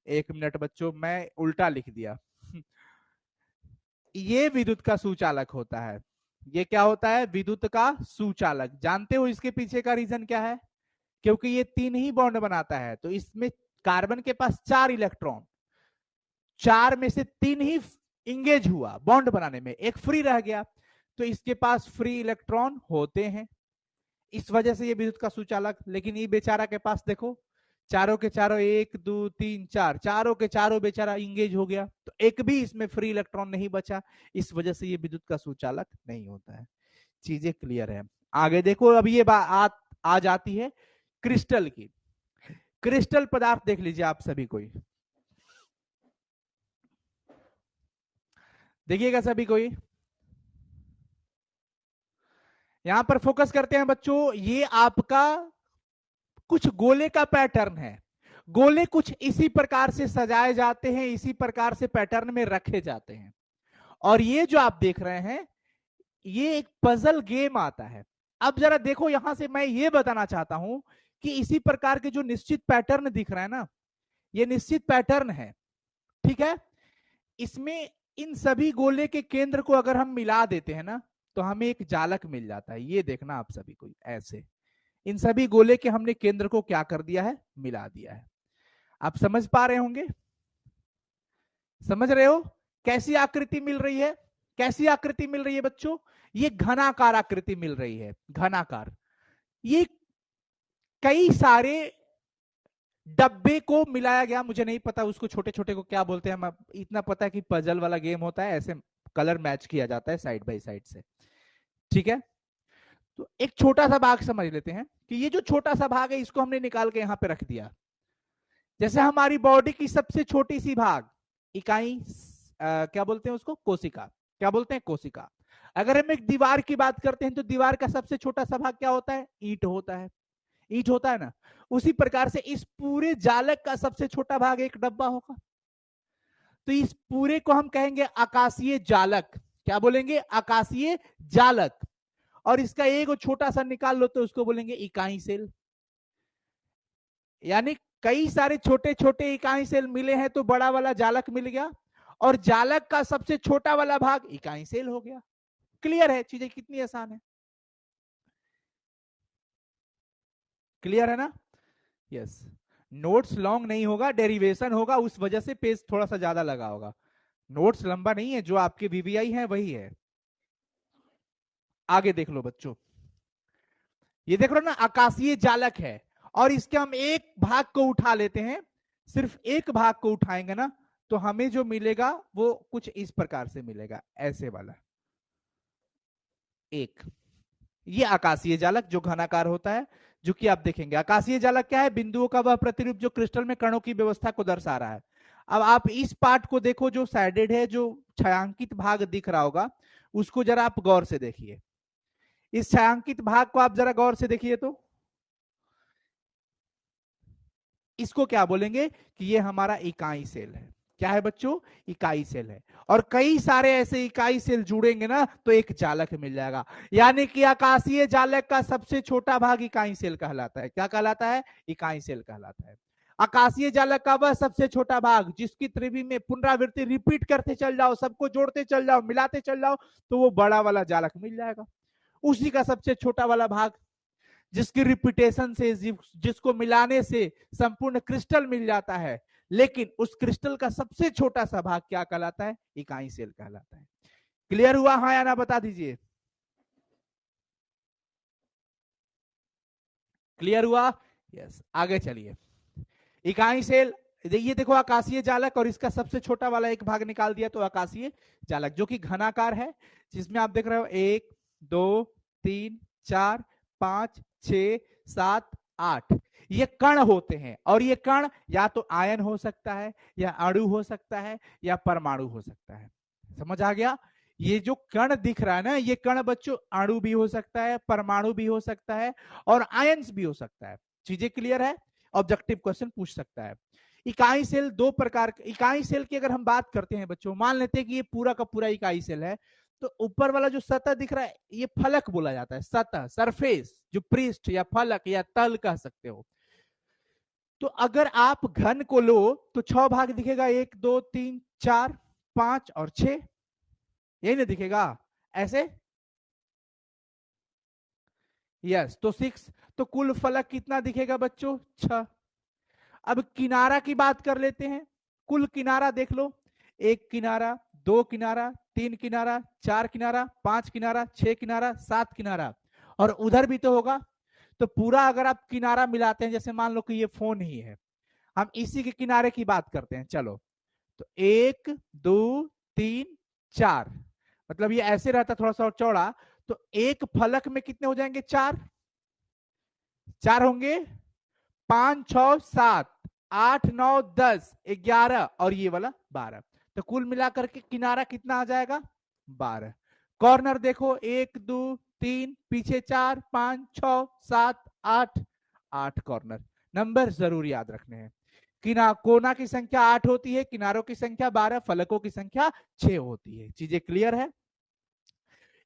एक मिनट बच्चों, मैं उल्टा लिख दिया ये विद्युत का सुचालक होता है, ये क्या होता है, विद्युत का सुचालक। जानते हो इसके पीछे का रीजन क्या है, क्योंकि ये 3 ही बॉन्ड बनाता है, तो इसमें कार्बन के पास 4 इलेक्ट्रॉन, 4 में से 3 ही इंगेज हुआ बॉन्ड बनाने में, एक फ्री रह गया, तो इसके पास फ्री इलेक्ट्रॉन होते हैं, इस वजह से ये विद्युत का सुचालक। लेकिन ये बेचारा के पास देखो, चारों के चारों 1 2 3 4, चारों के चारों बेचारा इंगेज हो गया, तो एक भी इसमें फ्री इलेक्ट्रॉन नहीं बचा, इस वजह से ये विद्युत का सुचालक नहीं होता है। चीजें क्लियर है। आगे देखो, अब ये बात आ जाती है क्रिस्टल की। क्रिस्टल पदार्थ देख लीजिए आप सभी कोई, देखिएगा सभी कोई, यहां पर फोकस करते हैं बच्चों, ये आपका कुछ गोले का पैटर्न है, गोले कुछ इसी प्रकार से सजाए जाते हैं, इसी प्रकार से पैटर्न में रखे जाते हैं, और ये जो आप देख रहे हैं ये एक पजल गेम आता है। अब जरा देखो, यहां से मैं ये बताना चाहता हूं कि इसी प्रकार के जो निश्चित पैटर्न दिख रहा है ना, ये निश्चित पैटर्न है, ठीक है। इसमें इन सभी गोले के केंद्र को अगर हम मिला देते हैं ना, तो हमें एक जालक मिल जाता है, ये देखना आप सभी को, ऐसे इन सभी गोले के हमने केंद्र को क्या कर दिया है, मिला दिया है। आप समझ पा रहे होंगे, समझ रहे हो कैसी आकृति मिल रही है, कैसी आकृति मिल रही है बच्चों, ये घनाकार आकृति मिल रही है, घनाकार। ये कई सारे डब्बे को मिलाया गया, मुझे नहीं पता उसको छोटे छोटे को क्या बोलते हैं, इतना पता है कि पजल वाला गेम होता है, ऐसे कलर मैच किया जाता है साइड बाय साइड से, ठीक है। तो एक छोटा सा भाग समझ लेते हैं कि ये जो छोटा सा भाग है इसको हमने निकाल के यहां पे रख दिया। जैसे हमारी बॉडी की सबसे छोटी सी भाग इकाई, क्या बोलते हैं उसको, कोशिका, क्या बोलते हैं, कोशिका। अगर हम एक दीवार की बात करते हैं तो दीवार का सबसे छोटा सा भाग क्या होता है, ईंट होता है, ईंट होता है ना। उसी प्रकार से इस पूरे जालक का सबसे छोटा भाग एक डब्बा होगा, तो इस पूरे को हम कहेंगे आकाशीय जालक, क्या बोलेंगे, आकाशीय जालक। और इसका एक छोटा सा निकाल लो तो उसको बोलेंगे इकाई सेल। यानी कई सारे छोटे छोटे इकाई सेल मिले हैं तो बड़ा वाला जालक मिल गया, और जालक का सबसे छोटा वाला भाग इकाई सेल हो गया। क्लियर है, चीजें कितनी आसान है, क्लियर है ना। यस, नोट्स लॉन्ग नहीं होगा, डेरिवेशन होगा, उस वजह से पेज थोड़ा सा ज्यादा लगा होगा, नोट्स लंबा नहीं है, जो आपके वीवीआई है वही है। आगे देख लो बच्चों, ये देख लो ना, आकाशीय जालक है, और इसके हम एक भाग को उठा लेते हैं, सिर्फ एक भाग को उठाएंगे ना, तो हमें जो मिलेगा वो कुछ इस प्रकार से मिलेगा, ऐसे वाला एक, ये आकाशीय जालक जो घनाकार होता है, जो कि आप देखेंगे। आकाशीय जालक क्या है? बिंदुओं का वह प्रतिरूप जो क्रिस्टल में कणों की व्यवस्था को दर्शा रहा है। अब आप इस पार्ट को देखो जो साइडेड है, जो छायांकित भाग दिख रहा होगा, उसको जरा आप गौर से देखिए। इस छायांकित भाग को आप जरा गौर से देखिए, तो इसको क्या बोलेंगे कि ये हमारा इकाई सेल है। क्या है बच्चों? इकाई सेल है। और कई सारे ऐसे इकाई सेल जुड़ेंगे ना तो एक जालक मिल जाएगा। यानी कि आकाशीय जालक का सबसे छोटा भाग इकाई सेल कहलाता है। क्या कहलाता है? इकाई सेल कहलाता है। आकाशीय जालक का वह सबसे छोटा भाग जिसकी त्रिवी में पुनरावृत्ति रिपीट करते चल जाओ, सबको जोड़ते चल जाओ, मिलाते चल जाओ, तो वो बड़ा वाला जालक मिल जाएगा। उसी का सबसे छोटा वाला भाग जिसकी रिपीटेशन से, जिसको मिलाने से संपूर्ण क्रिस्टल मिल जाता है, लेकिन उस क्रिस्टल का सबसे छोटा सा भाग क्या कहलाता है? इकाई सेल कहलाता है। क्लियर हुआ? हाँ या ना बता दीजिए। क्लियर हुआ? यस। आगे चलिए। इकाई सेल, ये देखो आकाशीय जालक, और इसका सबसे छोटा वाला एक भाग निकाल दिया तो आकाशीय जालक, जो कि घनाकार है, जिसमें आप देख रहे हो 1 2 3 4 5 6 7 8 ये कण होते हैं। और ये कण या तो आयन हो सकता है, या अणु हो सकता है, या परमाणु हो सकता है। समझ आ गया? ये जो कण दिख रहा है ना, ये कण बच्चों अणु भी हो सकता है, परमाणु भी हो सकता है, और आयंस भी हो सकता है। चीजें क्लियर है? ऑब्जेक्टिव क्वेश्चन पूछ सकता है। इकाई सेल दो प्रकार, इकाई सेल की अगर हम बात करते हैं बच्चों, मान लेते हैं कि ये पूरा का पूरा इकाई सेल है, तो ऊपर वाला जो सतह दिख रहा है ये फलक बोला जाता है। सतह, सरफेस, जो पृष्ठ या फलक या तल कह सकते हो। तो अगर आप घन को लो तो 6 भाग दिखेगा, 1 2 3 4 5 और 6, यही ना दिखेगा ऐसे। यस, तो 6, तो कुल फलक कितना दिखेगा बच्चों? 6। अब किनारा की बात कर लेते हैं। कुल किनारा देख लो, 1 किनारा, 2 किनारा, 3 किनारा, 4 किनारा, 5 किनारा, 6 किनारा, 7 किनारा, और उधर भी तो होगा। तो पूरा अगर आप किनारा मिलाते हैं, जैसे मान लो कि ये फोन ही है, हम इसी के किनारे की बात करते हैं। चलो, तो 1 2 3 4, मतलब ये ऐसे रहता थोड़ा सा और चौड़ा, तो एक फलक में कितने हो जाएंगे? 4 4 होंगे, 5 6 7 8 9 10 11, और ये वाला 12। तो कुल मिलाकर के किनारा कितना आ जाएगा? 12। कॉर्नर देखो, 1 2 3, पीछे 4 5 6 7 8, 8 कॉर्नर। नंबर जरूर याद रखने हैं। कोना की संख्या 8 होती है, किनारों की संख्या 12, फलकों की संख्या 6 होती है। चीजें क्लियर है?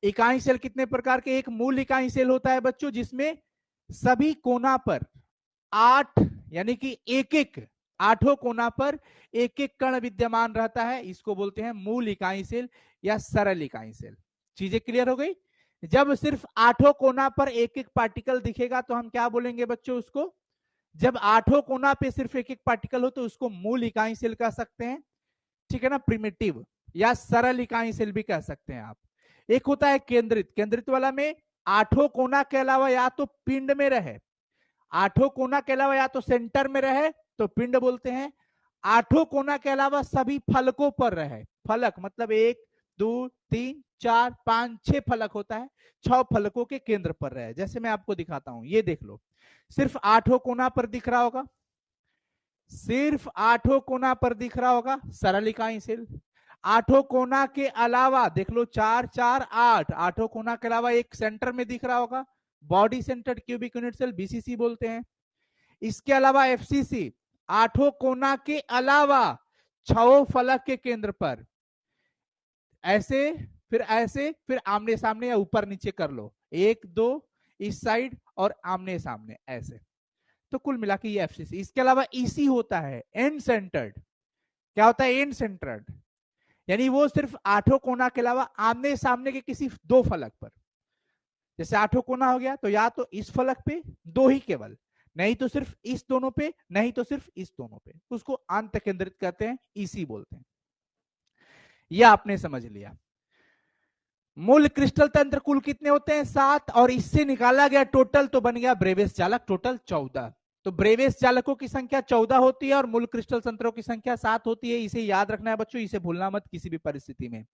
इकाई सेल कितने प्रकार के? एक मूल इकाई सेल होता है बच्चों, जिसमें सभी कोना पर 8, यानी कि एक एक, 8 कोना पर एक एक कण विद्यमान रहता है। इसको बोलते हैं मूल इकाई सेल या सरल इकाई सेल। चीजें क्लियर हो गई? जब सिर्फ 8 कोना पर एक एक पार्टिकल दिखेगा तो हम क्या बोलेंगे बच्चों उसको? जब 8 कोना पे सिर्फ एक एक पार्टिकल हो तो उसको मूल इकाई सेल कह सकते हैं। ठीक है ना? प्रिमिटिव या सरल इकाई सेल भी कह सकते हैं आप। एक होता है केंद्रित। केंद्रित वाला में 8 कोना के अलावा या तो पिंड में रहे, 8 कोना के अलावा या तो सेंटर में रहे तो पिंड बोलते हैं, 8 कोना के अलावा सभी फलकों पर रहे। फलक मतलब 1 2 3 4 5 6 फलक होता है, 6 फलकों के केंद्र पर रहे। जैसे मैं आपको दिखाता हूं, ये देख लो, सिर्फ 8 कोना पर दिख रहा होगा, सिर्फ 8 कोना पर दिख रहा होगा, सरल इकाई सेल। 8 कोना के अलावा देख लो, 4 4 8, 8 कोना के अलावा एक सेंटर में दिख रहा होगा, body centred cubic unit cell, BCC बोलते हैं। इसके अलावा एफसीसी, 8 कोना के अलावा 6 फलक के केंद्र पर, ऐसे फिर आमने सामने या ऊपर नीचे कर लो, 1 2 इस साइड और आमने सामने ऐसे। तो कुल मिला के ये एफसीसी। इसके अलावा ईसी होता है, एंड सेंटर्ड। क्या होता है? एंड सेंटर्ड, यानी वो सिर्फ 8 कोना के अलावा आमने सामने के किसी 2 फलक पर। जैसे 8 कोना हो गया तो या तो इस फलक पे 2 ही केवल, नहीं तो सिर्फ इस दोनों पे, नहीं तो सिर्फ इस दोनों पे, उसको अंत केंद्रित कहते हैं, ईसी बोलते हैं। यह आपने समझ लिया। मूल क्रिस्टल तंत्र कुल कितने होते हैं? 7, और इससे निकाला गया टोटल तो बन गया ब्रेविस जालक, टोटल 14। तो ब्रेविस जालकों की संख्या 14 होती है और मूल क्रिस्टल तंत्रों की संख्या 7 होती है। इसे याद रखना है बच्चों, इसे भूलना मत किसी भी परिस्थिति में।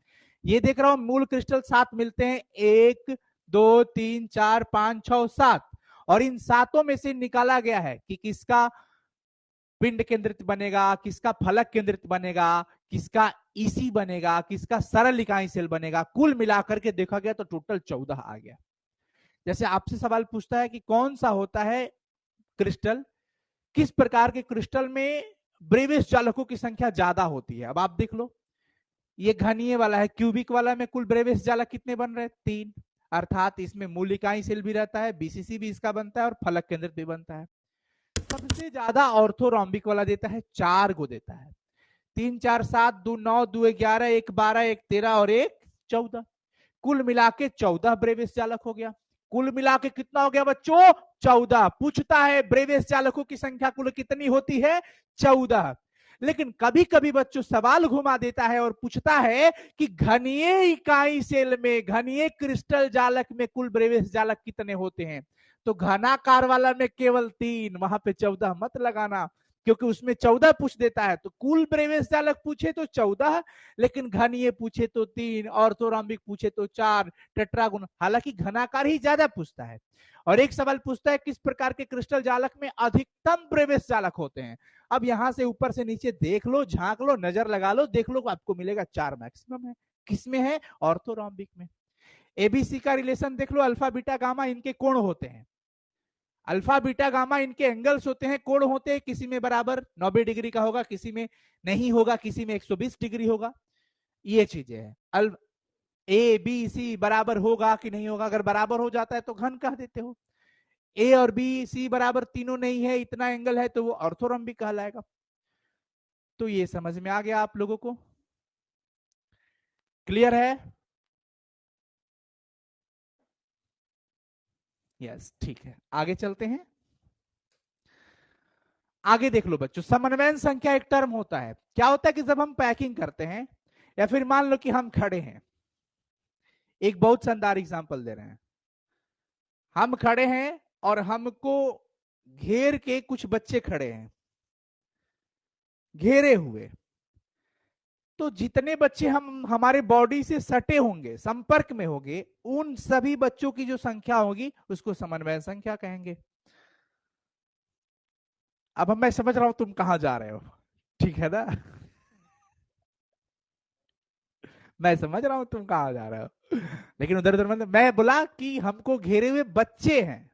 ये देख रहा हूं मूल क्रिस्टल 7 मिलते हैं, 1 2 3 4 5 6 7, और इन सातों में से निकाला गया है कि किसका पिंड केंद्रित बनेगा, किसका फलक केंद्रित बनेगा, किसका ईसी बनेगा, किसका सरल इकाई सेल बनेगा। कुल मिलाकर के देखा गया तो टोटल 14 आ गया। जैसे आपसे सवाल पूछता है कि कौन सा होता है क्रिस्टल, किस प्रकार के क्रिस्टल में ब्रेविस जालकों की संख्या ज्यादा होती है। अब आप देख लो, ये घनीय वाला है, क्यूबिक वाला में कुल ब्रेविस जालक कितने बन रहे हैं? 3। अर्थात इसमें मूल इकाई सेल भी रहता है, बीसीसी भी इसका बनता है और फलक केंद्रित भी बनता है। सबसे ज्यादा ऑर्थोरोम्बिक वाला देता है, 4 को देता है। 3 4 7 2 9 2 11 1 12 1 13 और 1 14। कुल मिला के 14 ब्रेविस चालक हो गया। कुल मिला के कितना हो गया बच्चों? 14। पूछता है ब्रेविस चालकों की संख्या कुल कितनी होती है? 14। लेकिन कभी कभी बच्चों सवाल घुमा देता है और पूछता है कि घनीय इकाई सेल में, घनीय क्रिस्टल जालक में कुल ब्रेविस जालक कितने होते हैं? तो घनाकार वाला में केवल 3, वहां पे 14 मत लगाना, क्योंकि उसमें 14 पूछ देता है। तो कुल ब्रेविस जालक पूछे तो 14, लेकिन घनीय पूछे तो 3, ऑर्थोरॉम्बिक पूछे तो 4, टेट्रागोन, हालांकि घनाकार ही ज्यादा पूछता है। और एक सवाल पूछता है किस प्रकार के क्रिस्टल जालक में अधिकतम ब्रेविस जालक होते हैं। अब यहां से ऊपर से नीचे देख लो, झांक लो, नजर लगा लो, देख लो, आपको मिलेगा 4 मैक्सिमम है। किसमें है? ऑर्थोरॉम्बिक में। एबीसी का रिलेशन देख लो, अल्फा बीटा गामा इनके कोण होते हैं, अल्फा बीटा गामा इनके एंगल्स होते हैं, कोण होते हैं। किसी में बराबर 90 डिग्री का होगा, किसी में नहीं होगा, किसी में 120 डिग्री होगा। ये चीजें हैं। ए बी सी बराबर होगा कि नहीं होगा, अगर बराबर हो जाता है तो घन कह देते हो। ए और बी सी बराबर तीनों नहीं है, इतना एंगल है, तो वो ऑर्थोरॉम्बिक कहलाएगा। तो ये समझ में आ गया आप लोगों को? क्लियर है? यस, ठीक है, आगे चलते हैं। आगे देख लो बच्चों, समन्वयन संख्या एक टर्म होता है। क्या होता है कि जब हम पैकिंग करते हैं, या फिर मान लो कि हम खड़े हैं, एक बहुत शानदार एग्जांपल दे रहे हैं। हम खड़े हैं और हमको घेर के कुछ बच्चे खड़े हैं, घेरे हुए। तो जितने बच्चे हम हमारे बॉडी से सटे होंगे, संपर्क में होंगे, उन सभी बच्चों की जो संख्या होगी उसको समन्वय संख्या कहेंगे। अब मैं समझ रहा हूं तुम कहां जा रहे हो, ठीक है ना? मैं समझ रहा हूं तुम कहां जा रहे हो, लेकिन उधर उधर मतलब मैं बोला कि हमको घेरे हुए बच्चे हैं,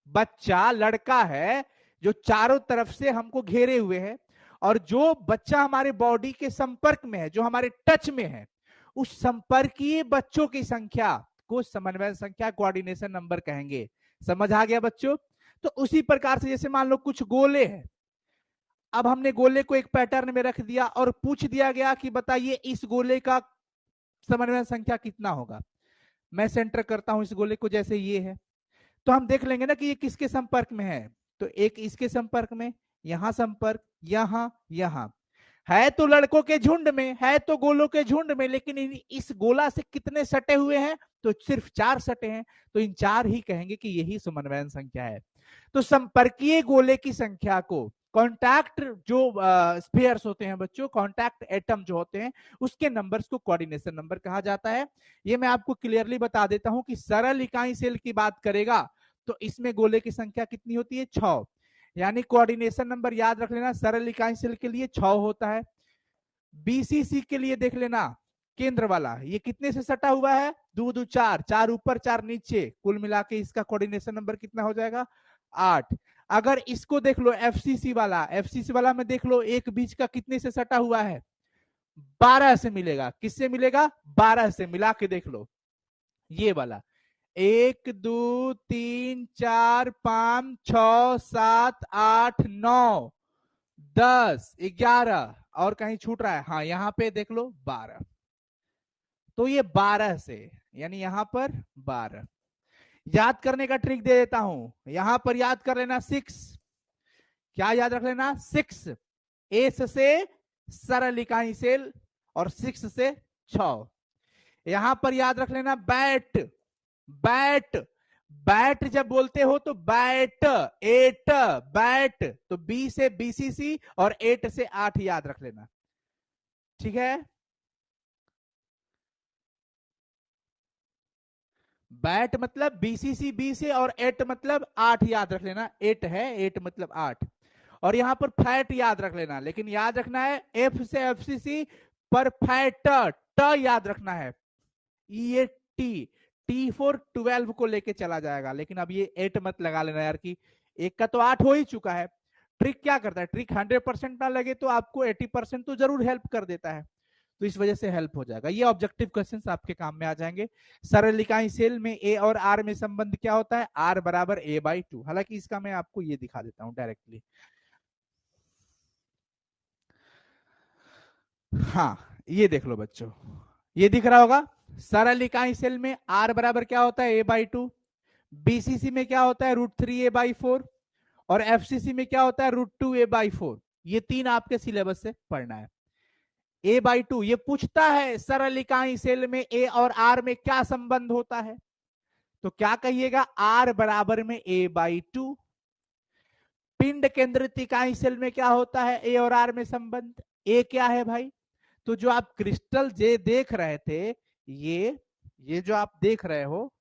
बच्चा लड़का है जो चारों तरफ से हमको घेरे हुए है, और जो बच्चा हमारे बॉडी के संपर्क में है, जो हमारे टच में है, उस संपर्कीय बच्चों की संख्या को समन्वय संख्या, कोऑर्डिनेशन नंबर कहेंगे। समझ आ गया बच्चों? तो उसी प्रकार से जैसे मान लो कुछ गोले हैं, अब हमने गोले को एक पैटर्न में रख दिया और पूछ दिया गया कि बताइए इस गोले का समन्वय संख्या कितना होगा। मैं सेंटर करता हूं इस गोले को, जैसे ये है, तो हम देख लेंगे ना कि ये किसके संपर्क में है। तो एक इसके संपर्क में, यहां संपर्क, यहां, यहां है, तो लड़कों के झुंड में है, तो गोलों के झुंड में, लेकिन इस गोला से कितने सटे हुए हैं? तो सिर्फ 4 सटे हैं, तो इन 4 ही कहेंगे कि यही समन्वयन संख्या है। तो संपर्कीय गोले की संख्या को, कॉन्टैक्ट जो स्फीयर्स होते हैं बच्चों, कॉन्टैक्ट एटम जो होते हैं, उसके नंबर्स को कोऑर्डिनेशन नंबर कहा जाता है। ये मैं आपको क्लियरली बता देता हूं कि सरल इकाई सेल की बात करेगा तो इसमें गोले की संख्या कितनी होती है? 6। यानी कोऑर्डिनेशन नंबर याद रख लेना, सरल इकाई सेल के लिए 6 होता है। बीसीसी के लिए देख लेना, केंद्र वाला, ये कितने से सटा हुआ है? 2 2 4, 4 ऊपर 4 नीचे, कुल मिला के इसका कोऑर्डिनेशन नंबर कितना हो जाएगा? 8। अगर इसको देख लो एफसीसी वाला, एफसीसी वाला में देख लो एक बीच का कितने से सटा हुआ है? 12 से मिलेगा। किससे मिलेगा? 12 से। मिला के देख लो, ये वाला 1 2 3 4 5 6 7 8 9 10 11, और कहीं छूट रहा है? हाँ, यहां पे देख लो 12। तो ये 12 से, यानी यहां पर 12। याद करने का ट्रिक दे देता हूं, यहां पर याद कर लेना 6। क्या याद रख लेना? 6। एस से सरल इकाई सेल और 6 से 6। यहां पर याद रख लेना बैट, बैट, बैट जब बोलते हो तो बैट, 8, बैट, तो बी से बीसीसी और 8 से 8 याद रख लेना, ठीक है? बैट मतलब बीसीसी बी से, और एट मतलब 8 याद रख लेना, एट है, एट मतलब 8। और यहां पर फैट याद रख लेना, लेकिन याद रखना है एफ से एफसीसी पर फैट ट याद रखना है। ये टी, टी फोर 12 को लेके चला जाएगा, लेकिन अब ये 8 मत लगा लेना यार, कि एक का तो 8 हो ही चुका है। ट्रिक क्या करता है, ट्रिक 100% ना लगे तो आपको 80% तो जरूर हेल्प कर देता है, तो इस वजह से हेल्प हो जाएगा। ये ऑब्जेक्टिव क्वेश्चंस आपके काम में आ जाएंगे। सरल इकाई सेल में ए और आर में संबंध क्या होता है, आर बराबर ए बाई 2। हालांकि इसका मैं आपको ये दिखा देता हूं डायरेक्टली। हाँ, ये देख लो बच्चों, ये दिख रहा होगा। सरल इकाई सेल में आर बराबर क्या होता है, ए बाई 2। बीसीसी में क्या होता है, √3a/4। और एफसीसी में क्या होता है, √2a/4। ये तीन आपके सिलेबस से पढ़ना है। a/2 ये पूछता है सरल इकाई सेल में ए और आर में क्या संबंध होता है, तो क्या कहिएगा, आर बराबर में a/2। पिंड केंद्रित इकाई सेल में क्या होता है, ए और आर में संबंध, ए क्या है भाई, तो जो आप क्रिस्टल जे देख रहे थे, ये जो आप देख रहे हो,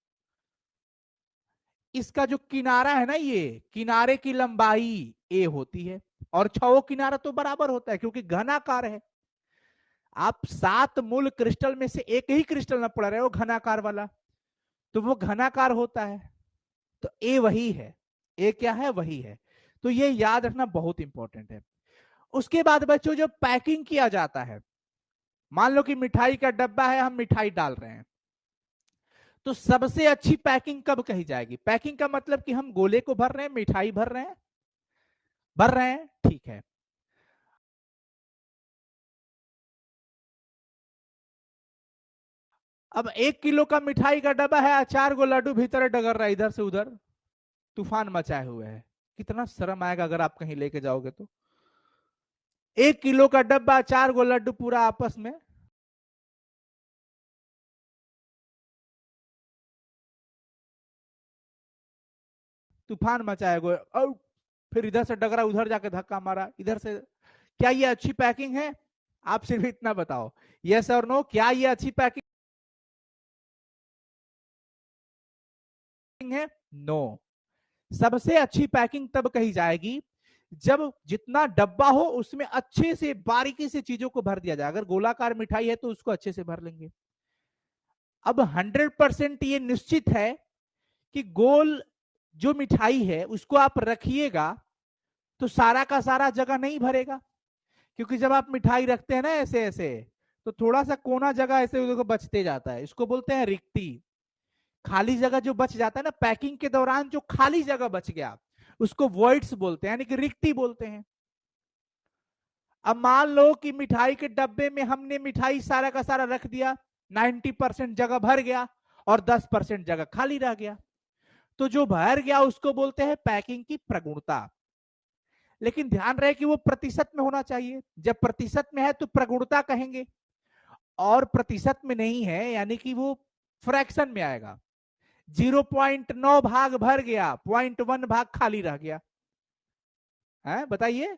इसका जो किनारा है ना, ये किनारे की लंबाई ए होती है, और छो किनारा तो बराबर होता है क्योंकि घनाकार है। आप 7 मूल क्रिस्टल में से एक ही क्रिस्टल ना पढ़ रहे हो घनाकार वाला, तो वो घनाकार होता है, तो ए वही है, ए क्या है, वही है। तो ये याद रखना बहुत इंपॉर्टेंट है। उसके बाद बच्चों जब पैकिंग किया जाता है, मान लो कि मिठाई का डब्बा है, हम मिठाई डाल रहे हैं, तो सबसे अच्छी पैकिंग कब कही जाएगी, पैकिंग का मतलब कि हम गोले को भर रहे हैं, मिठाई भर रहे हैं, भर रहे हैं, ठीक है। अब 1 किलो का मिठाई का डब्बा है, 4 गो लड्डू भीतर डगर रहा है, इधर से उधर तूफान मचाए हुए है, कितना शर्म आएगा अगर आप कहीं लेके जाओगे तो। 1 किलो का डब्बा, 4 गो लड्डू पूरा आपस में, तूफान मचाए हुए, और फिर इधर से डगरा, उधर जाके धक्का मारा, इधर से। क्या ये अच्छी पैकिंग है, आप सिर्फ इतना बताओ, यस और नो, क्या ये अच्छी पैकिंग है, नो। सबसे अच्छी पैकिंग तब कही जाएगी जब जितना डब्बा हो उसमें अच्छे से बारीकी से चीजों को भर दिया जाए। अगर गोलाकार मिठाई है तो उसको अच्छे से भर लेंगे। अब 100% ये निश्चित है कि गोल जो मिठाई है उसको आप रखिएगा तो सारा का सारा जगह नहीं भरेगा, क्योंकि जब आप मिठाई रखते हैं ना ऐसे ऐसे, तो थोड़ा सा कोना जगह ऐसे उधर को बचते जाता है, इसको बोलते हैं रिक्ति। खाली जगह जो बच जाता है ना पैकिंग के दौरान, जो खाली जगह बच गया उसको वॉइड्स बोलते हैं, यानी कि रिक्ति बोलते हैं। अब मान लो कि मिठाई के डब्बे में हमने मिठाई सारा का सारा रख दिया, 90% जगह भर गया और 10% जगह खाली रह गया, तो जो भर गया उसको बोलते हैं पैकिंग की प्रगुणता। लेकिन ध्यान रहे कि वो प्रतिशत में होना चाहिए, जब प्रतिशत में है तो प्रगुणता कहेंगे, और प्रतिशत में नहीं है यानी कि वो फ्रैक्शन में आएगा। 0.9 भाग भर गया, 0.1 भाग खाली रह गया है, बताइए।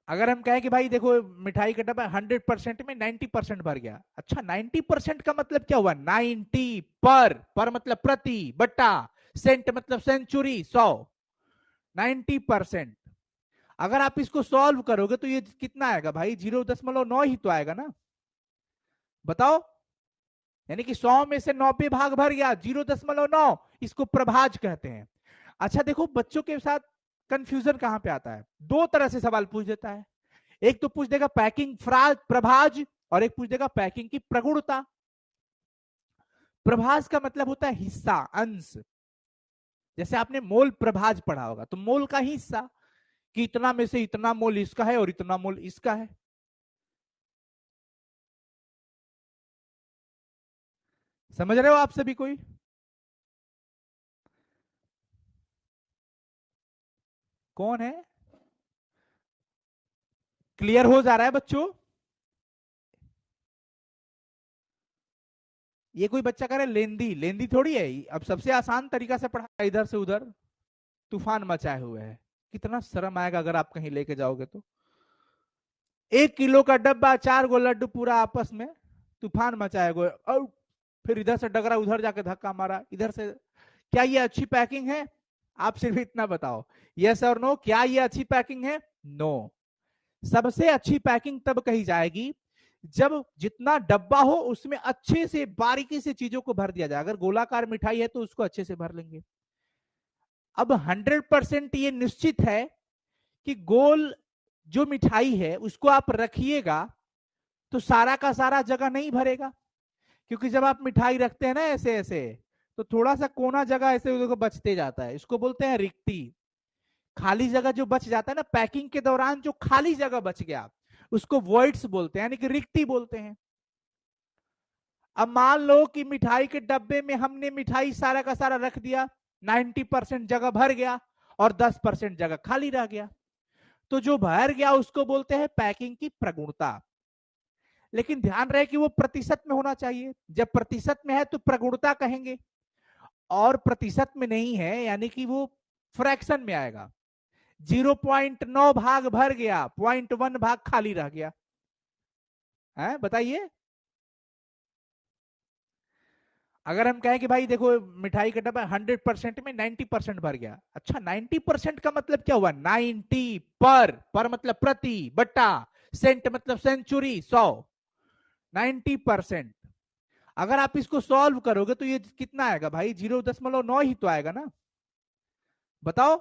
अगर हम कहें कि भाई देखो मिठाई का डब्बा 100% में 90% भर गया, अच्छा 90% का मतलब क्या हुआ, 90 पर मतलब प्रति, बट्टा सेंट मतलब सेंचुरी, 100, 90%। अगर आप इसको सॉल्व करोगे तो ये कितना आएगा भाई, 0.9 ही तो आएगा ना, बताओ। यानी कि 100 में से 90 भाग भर गया, 0.9, इसको प्रभाज कहते हैं। अच्छा देखो बच्चों के साथ कंफ्यूजन कहां पे आता है, दो तरह से सवाल पूछ देता है, एक तो पूछ देगा पैकिंग प्रभाज, और एक पूछ देगा पैकिंग की प्रगुणता। प्रभाज का मतलब होता है हिस्सा, अंश। जैसे आपने मोल प्रभाज पढ़ा होगा, तो मोल का हिस्सा, कि इतना में से इतना मोल इसका है और इतना मोल इसका है। समझ रहे हो आप सभी कोई, कौन है, क्लियर हो जा रहा है बच्चों। ये कोई बच्चा कह रहा है लेंदी, लेंदी थोड़ी है, अब सबसे आसान तरीका से पढ़ा, इधर से उधर तूफान मचाए हुए है, कितना शर्म आएगा अगर आप कहीं लेके जाओगे तो। 1 किलो का डब्बा, 4 गो लड्डू पूरा आपस में तूफान मचाए हुए, फिर इधर से डगरा, उधर जाके धक्का मारा, इधर से। क्या ये अच्छी पैकिंग है? आप सिर्फ इतना बताओ, यस और नो, क्या ये अच्छी पैकिंग है? नो। सबसे अच्छी पैकिंग तब कही जाएगी जब जितना डब्बा हो उसमें अच्छे से बारीकी से चीजों को भर दिया जाए। अगर गोलाकार मिठाई है तो उसको अच्छे से भर लेंगे। अब 100% ये निश्चित है कि गोल जो मिठाई है उसको आप रखिएगा तो सारा का सारा जगह नहीं भरेगा, क्योंकि जब आप मिठाई रखते हैं ना ऐसे ऐसे, तो थोड़ा सा कोना जगह ऐसे उधर को बचते जाता है, इसको बोलते हैं रिक्ति। खाली जगह जो बच जाता है ना पैकिंग के दौरान, जो खाली जगह बच गया उसको वॉइड्स बोलते हैं, यानी कि रिक्ति बोलते हैं। अब मान लो कि मिठाई के डब्बे में हमने मिठाई सारा का सारा रख दिया, 90% जगह भर गया और 10% जगह खाली रह गया, तो जो भर गया उसको बोलते हैं पैकिंग की प्रगुणता। लेकिन ध्यान रहे कि वो प्रतिशत में होना चाहिए। जब प्रतिशत में है तो प्रगुणता कहेंगे, और प्रतिशत में नहीं है यानी कि वो फ्रैक्शन में आएगा। 0.9 भाग भर गया, 0.1 भाग खाली रह गया है, बताइए। अगर हम कहें कि भाई देखो मिठाई का डब्बा 100% में 90% भर गया, अच्छा 90% का मतलब क्या हुआ? 90 पर मतलब प्रति, बट्टा सेंट मतलब सेंचुरी, 100, 90%। अगर आप इसको सॉल्व करोगे तो ये कितना आएगा भाई? 0.9 ही तो आएगा ना, बताओ।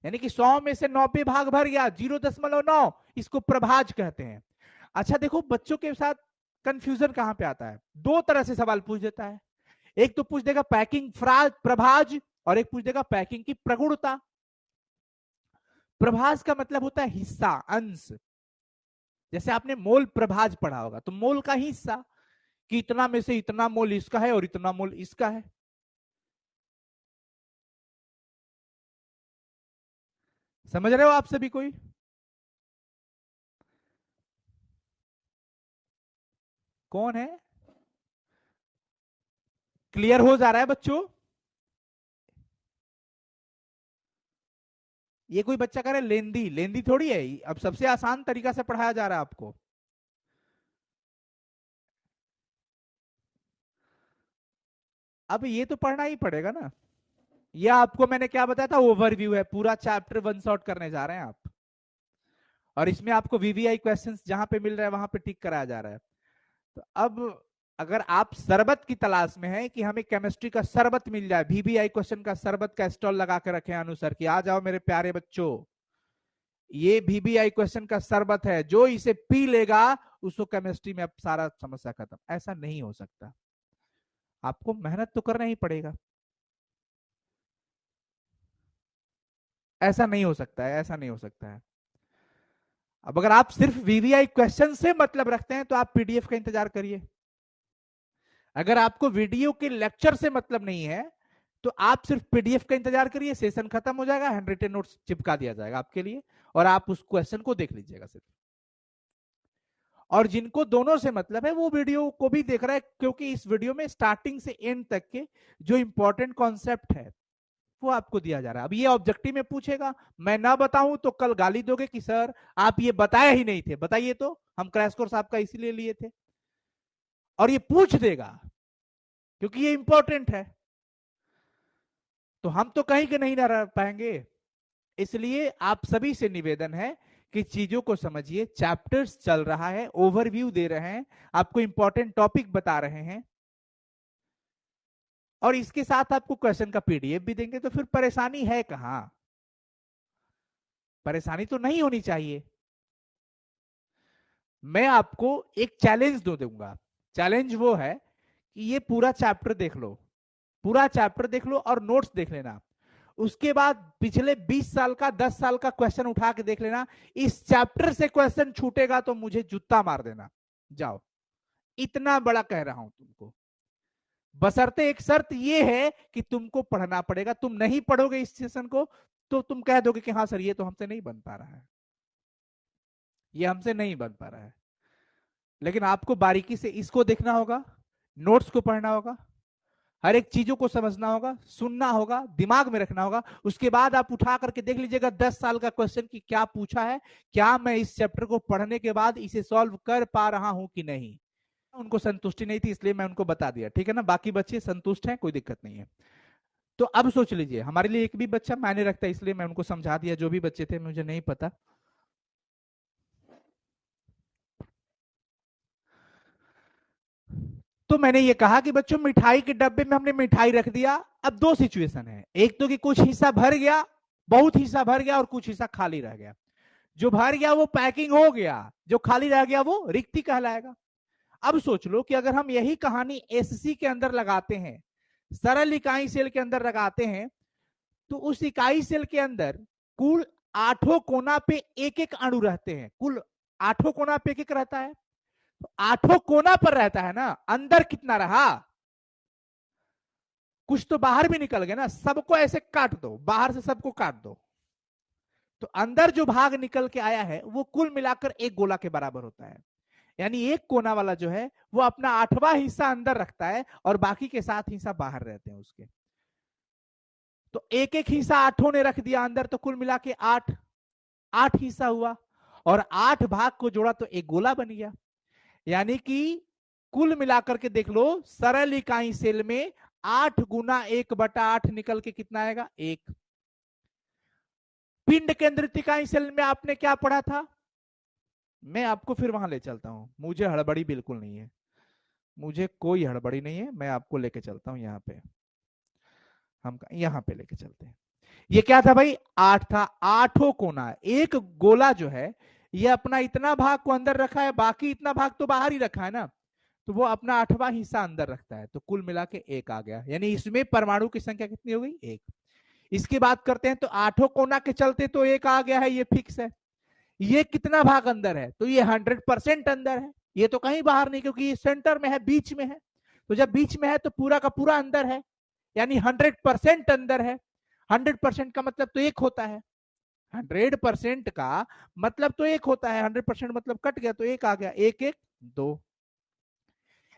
यानी कि 100 में से 90 भाग भर गया, 0.9, इसको प्रभाज कहते हैं। अच्छा देखो बच्चों के साथ कंफ्यूजन कहां पे आता है, दो तरह से सवाल पूछ देता है। एक तो पूछ देगा पैकिंग प्रभाज, और एक पूछ देगा पैकिंग की प्रगुणता। प्रभाज का मतलब होता है हिस्सा, अंश। जैसे आपने मोल प्रभाज पढ़ा होगा, तो मोल का हिस्सा, कि इतना में से इतना मोल इसका है और इतना मोल इसका है। समझ रहे हो आप सभी कोई? कौन है? क्लियर हो जा रहा है बच्चों? ये कोई बच्चा कह रहा है लेंदी, लेंदी थोड़ी है, अब सबसे आसान तरीका से पढ़ाया जा रहा है आपको। अब ये तो पढ़ना ही पड़ेगा ना। ये आपको मैंने क्या बताया था, ओवरव्यू है, पूरा चैप्टर वन शॉट करने जा रहे हैं आप, और इसमें आपको वीवीआई क्वेश्चंस जहां पे मिल रहा है वहां पे टिक कराया जा रहा है। तो अब अगर आप शरबत की तलाश में हैं कि हमें केमिस्ट्री का शरबत मिल जाए, वीवीआई क्वेश्चन का शरबत का स्टॉल लगा के रखे अनुसर की, आ जाओ मेरे प्यारे बच्चों, ये वीवीआई क्वेश्चन का शरबत है, जो इसे पी लेगा उसको केमिस्ट्री में अब सारा समस्या खत्म। ऐसा नहीं हो सकता, आपको मेहनत तो करना ही पड़ेगा। ऐसा नहीं हो सकता है, ऐसा नहीं हो सकता है। अब अगर आप सिर्फ वीवीआई क्वेश्चन से मतलब रखते हैं तो आप पीडीएफ का इंतजार करिए। अगर आपको वीडियो के लेक्चर से मतलब नहीं है तो आप सिर्फ पीडीएफ का इंतजार करिए, सेशन खत्म हो जाएगा, हैंड रिटन नोट्स चिपका दिया जाएगा आपके लिए, और आप उस क्वेश्चन को देख लीजिएगा सिर्फ। और जिनको दोनों से मतलब है वो वीडियो को भी देख रहा है, क्योंकि इस वीडियो में स्टार्टिंग से एंड तक के जो इंपॉर्टेंट कॉन्सेप्ट है वो आपको दिया जा रहा है। अब ये ऑब्जेक्टिव में पूछेगा, मैं ना बताऊं तो कल गाली दोगे कि सर आप ये बताया ही नहीं थे, बताइए तो, हम क्रैश कोर्स आपका इसीलिए लिए थे। और ये पूछ देगा क्योंकि ये इंपॉर्टेंट है, तो हम तो कहीं के नहीं ना रह पाएंगे। इसलिए आप सभी से निवेदन है कि चीजों को समझिए, चैप्टर्स चल रहा है, ओवरव्यू दे रहे हैं, आपको इंपॉर्टेंट टॉपिक बता रहे हैं, और इसके साथ आपको क्वेश्चन का पीडीएफ भी देंगे, तो फिर परेशानी है कहां? परेशानी तो नहीं होनी चाहिए। मैं आपको एक चैलेंज दो दूंगा। चैलेंज वो है कि ये पूरा चैप्टर देख लो, पूरा चैप्टर देख लो और नोट्स देख लेना। उसके बाद पिछले 20 साल का, 10 साल का क्वेश्चन उठा के देख लेना। इस चैप्टर से क्वेश्चन छूटेगा तो मुझे जूता मार देना, जाओ, इतना बड़ा कह रहा हूं तुमको। बशर्ते एक शर्त ये है कि तुमको पढ़ना पड़ेगा, तुम नहीं पढ़ोगे इस सेशन को तो तुम कह दोगे कि हाँ सर ये तो हमसे नहीं बन पा रहा है, ये हमसे नहीं बन पा रहा है। लेकिन आपको बारीकी से इसको देखना होगा, नोट्स को पढ़ना होगा, हर एक चीजों को समझना होगा, सुनना होगा, दिमाग में रखना होगा। उसके बाद आप उठा करके देख लीजिएगा 10 साल का क्वेश्चन की क्या पूछा है, क्या मैं इस चैप्टर को पढ़ने के बाद इसे सॉल्व कर पा रहा हूं कि नहीं। उनको संतुष्टि नहीं थी इसलिए मैं उनको बता दिया, ठीक है ना। बाकी बच्चे संतुष्ट हैं, कोई दिक्कत नहीं है। तो अब सोच लीजिए, हमारे लिए एक भी बच्चा मायने रखता है, इसलिए मैं उनको समझा दिया, जो भी बच्चे थे मुझे नहीं पता। तो मैंने ये कहा कि बच्चों मिठाई के डब्बे में हमने मिठाई रख दिया। अब दो सिचुएशन है, एक तो कि कुछ हिस्सा भर गया, बहुत हिस्सा भर गया, और कुछ हिस्सा खाली रह गया। जो भर गया वो पैकिंग हो गया, जो खाली रह गया वो रिक्ति कहलाएगा। अब सोच लो कि अगर हम यही कहानी एससी के अंदर लगाते हैं, सरल इकाई सेल के अंदर लगाते हैं, तो उस इकाई सेल के अंदर कुल 8 कोना पे एक एक अणु रहते हैं। कुल 8 कोना पे एक एक रहता है, तो 8 कोना पर रहता है ना, अंदर कितना रहा? कुछ तो बाहर भी निकल गया ना। सबको ऐसे काट दो, बाहर से सबको काट दो, तो अंदर जो भाग निकल के आया है वो कुल मिलाकर एक गोला के बराबर होता है। यानी एक कोना वाला जो है वो अपना 8वां हिस्सा अंदर रखता है और बाकी के 7 हिस्सा बाहर रहते हैं उसके। तो एक एक हिस्सा 8 ने रख दिया अंदर, तो कुल मिला के 8 हिस्सा हुआ, और 8 भाग को जोड़ा तो एक गोला बन गया। यानी कि कुल मिलाकर के देख लो, सरल इकाई सेल में 8 गुना 1/8 निकल के कितना आएगा? 1। पिंड केंद्रित इकाई सेल में आपने क्या पढ़ा था? मैं आपको फिर वहां ले चलता हूं, मुझे हड़बड़ी बिल्कुल नहीं है, मुझे कोई हड़बड़ी नहीं है, मैं आपको लेके चलता हूं यहाँ पे। हम यहाँ पे लेके चलते हैं। ये क्या था भाई? 8 था। 8 कोना, एक गोला जो है ये अपना इतना भाग को अंदर रखा है, बाकी इतना भाग तो बाहर ही रखा है ना, तो वो अपना 8वां हिस्सा अंदर रखता है, तो कुल मिला के 1 आ गया। यानी इसमें परमाणु की संख्या कितनी हो गई? 1। इसकी बात करते हैं तो 8 कोना के चलते तो 1 आ गया है, ये फिक्स है। ये कितना भाग अंदर है? तो ये 100% अंदर है, ये तो कहीं बाहर नहीं, क्योंकि ये सेंटर में है, बीच में है। तो जब बीच में है तो पूरा का पूरा अंदर है, यानी 100% अंदर है। 100% का मतलब तो 1 होता है, 100% का मतलब तो 1 होता है। 100% मतलब कट गया तो 1 आ गया, 1 1 2।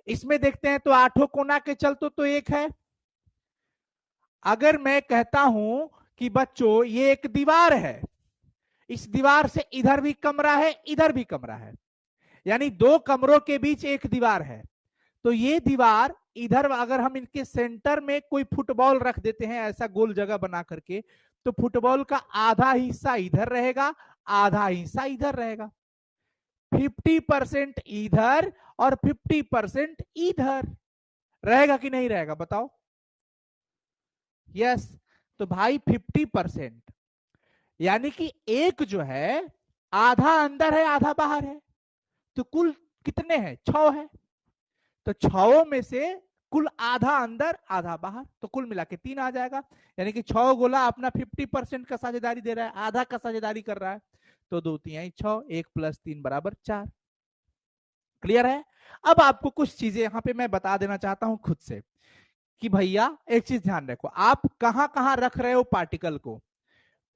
इसमें देखते हैं तो 8 कोना के चलते तो 1 है। अगर मैं कहता हूं कि बच्चों ये एक दीवार है, इस दीवार से इधर भी कमरा है, इधर भी कमरा है, यानी 2 कमरों के बीच एक दीवार है, तो ये दीवार इधर अगर हम इनके सेंटर में कोई फुटबॉल रख देते हैं ऐसा गोल जगह बना करके, तो फुटबॉल का आधा हिस्सा इधर रहेगा, आधा हिस्सा इधर रहेगा। 50% इधर और 50% इधर रहेगा कि नहीं रहेगा? बताओ। यस। तो भाई 50%, यानी कि एक जो है आधा अंदर है आधा बाहर है, तो कुल कितने हैं? 6 है। तो 6 में से कुल आधा अंदर आधा बाहर, तो कुल मिला के 3 आ जाएगा। यानी कि 6 गोला अपना 50% का साझेदारी दे रहा है, आधा का साझेदारी कर रहा है। तो 2 3 6, 1 + 3 = 4। क्लियर है? अब आपको कुछ चीजें यहां पे मैं बता देना चाहता हूं खुद से, कि भैया एक चीज ध्यान रखो, आप कहां कहां रख रहे हो पार्टिकल को।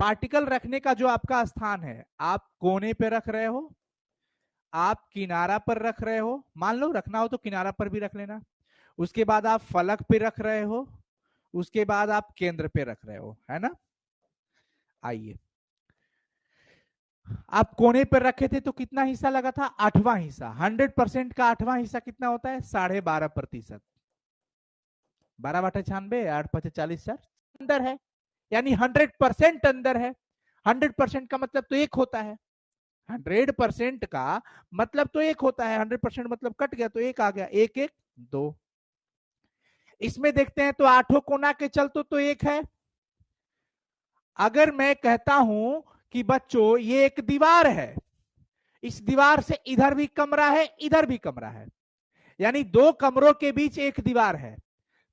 पार्टिकल रखने का जो आपका स्थान है, आप कोने पे रख रहे हो, आप किनारा पर रख रहे हो, मान लो रखना हो तो किनारा पर भी रख लेना, उसके बाद आप फलक पे रख रहे हो, उसके बाद आप केंद्र पे रख रहे हो, है ना। आइए, आप कोने पर रखे थे तो कितना हिस्सा लगा था? 8वां हिस्सा। 100% का 8वां हिस्सा कितना होता है? 12.5%। 12/96, 8 × 5 = 40, अंदर है, यानी 100% अंदर है। 100% का मतलब तो 1 होता है, 100% का मतलब तो 1 होता है, 100% मतलब कट गया तो 1 आ गया, 1 1 2। इसमें देखते हैं तो 8 कोना के चलते तो 1 है। अगर मैं कहता हूं कि बच्चों ये एक दीवार है, इस दीवार से इधर भी कमरा है, इधर भी कमरा है, यानी 2 कमरों के बीच एक दीवार है,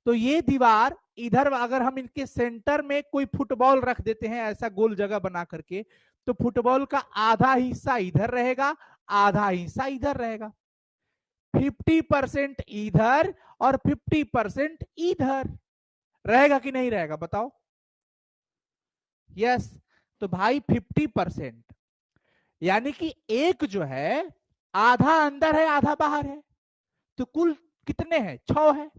तो ये दीवार इधर अगर हम इनके सेंटर में कोई फुटबॉल रख देते हैं ऐसा गोल जगह बना करके, तो फुटबॉल का आधा हिस्सा इधर रहेगा, आधा हिस्सा इधर रहेगा। 50% इधर और 50% इधर रहेगा कि नहीं रहेगा? बताओ। यस। तो भाई 50%, यानी कि एक जो है आधा अंदर है आधा बाहर है, तो कुल कितने हैं? 6 है।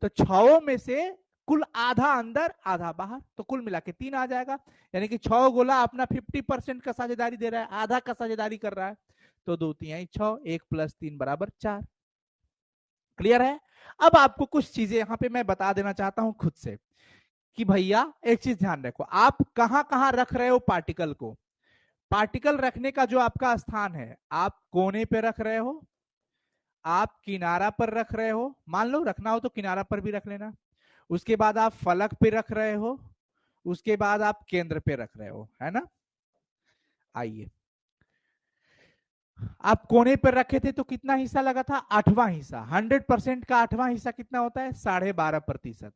तो 6 में से कुल आधा अंदर आधा बाहर, तो कुल मिला के 3 आ जाएगा। यानी कि 6 गोला अपना 50% का साझेदारी दे रहा है, आधा का साझेदारी कर रहा है। तो 2 3 6, 1 + 3 = 4। क्लियर है? अब आपको कुछ चीजें यहां पे मैं बता देना चाहता हूं खुद से कि भैया एक चीज ध्यान रखो, आप कहां कहां रख रहे हो पार्टिकल को। पार्टिकल रखने का जो आपका स्थान है, आप कोने पे रख रहे हो, आप किनारा पर रख रहे हो, मान लो रखना हो तो किनारा पर भी रख लेना, उसके बाद आप फलक पे रख रहे हो, उसके बाद आप केंद्र पे रख रहे हो, है ना। आइए, आप कोने पर रखे थे तो कितना हिस्सा लगा था, 8वां हिस्सा। 100% का 8वां हिस्सा कितना होता है, 12.5%।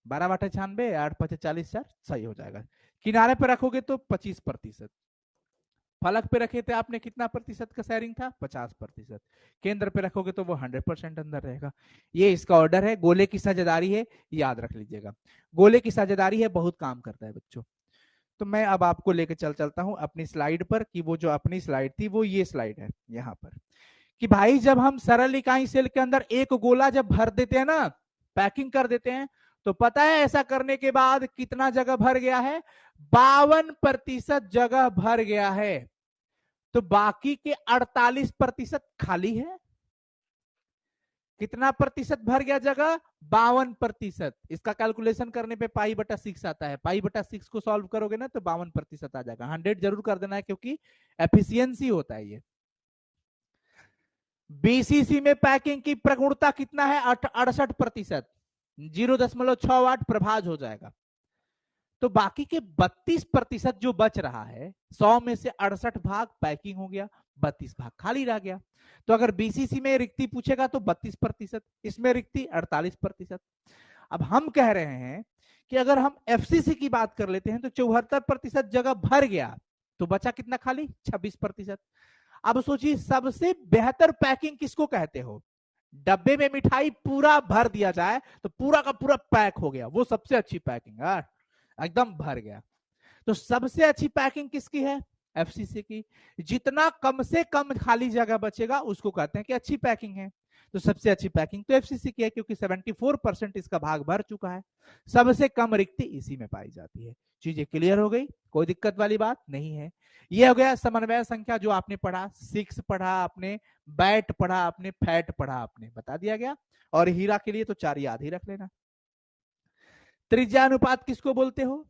12/96, 8×5=40, सही हो जाएगा। किनारे पर रखोगे तो 25%। फलक पे रखे थे आपने, कितना प्रतिशत का शेयरिंग था, 50%। केंद्र पे रखोगे तो वो 100% अंदर रहेगा। ये इसका ऑर्डर है, गोले की साझेदारी है, याद रख लीजिएगा। गोले की साझेदारी है, बहुत काम करता है बच्चों। तो मैं अब आपको लेके चलता हूं अपनी स्लाइड पर, कि वो जो अपनी स्लाइड थी वो ये स्लाइड है यहां पर, कि भाई जब हम सरल इकाई सेल के अंदर एक गोला जब भर देते हैं ना, पैकिंग कर देते हैं, तो पता है ऐसा करने के बाद कितना जगह भर गया है, 52% जगह भर गया है। तो बाकी के 48% खाली है। कितना प्रतिशत भर गया जगह, 52%। इसका कैलकुलेशन करने पे पाई/6 आता है, पाई/6 को सॉल्व करोगे ना तो 52% आ जाएगा। 100 जरूर कर देना है क्योंकि एफिशिएंसी होता है ये। बीसीसी में पैकिंग की प्रगुणता कितना है, 68%। 0.68 प्रभाज हो जाएगा। तो बाकी के 32% जो बच रहा है, 100 में से 68 भाग पैकिंग हो गया, 32 भाग खाली रह गया। तो अगर बीसीसी में रिक्ति पूछेगा तो 32%, इसमें रिक्ति 48%। अब हम कह रहे हैं कि अगर हम एफसीसी की बात कर लेते हैं तो 74% जगह भर गया, तो बचा कितना खाली, 26%। अब सोचिए सबसे बेहतर पैकिंग किसको कहते हो, डब्बे में मिठाई पूरा भर दिया जाए तो पूरा का पूरा पैक हो गया, वो सबसे अच्छी पैकिंग है, एकदम भर गया। तो सबसे अच्छी पैकिंग किसकी है, एफसीसी की। जितना कम से कम खाली जगह बचेगा उसको कहते हैं कि अच्छी पैकिंग है। तो सबसे अच्छी पैकिंग तो एफसीसी की है, क्योंकि 74% इसका भाग भर चुका है। सबसे कम रिक्ति इसी में पाई जाती है। चीजें क्लियर हो गई, कोई दिक्कत वाली बात नहीं है। यह हो गया समन्वय संख्या, जो आपने पढ़ा, 6 पढ़ा आपने, बैट पढ़ा आपने, फैट पढ़ा आपने, बता दिया गया। और हीरा के लिए तो 4 याद ही रख लेना। त्रिज्या अनुपात किसको बोलते हो,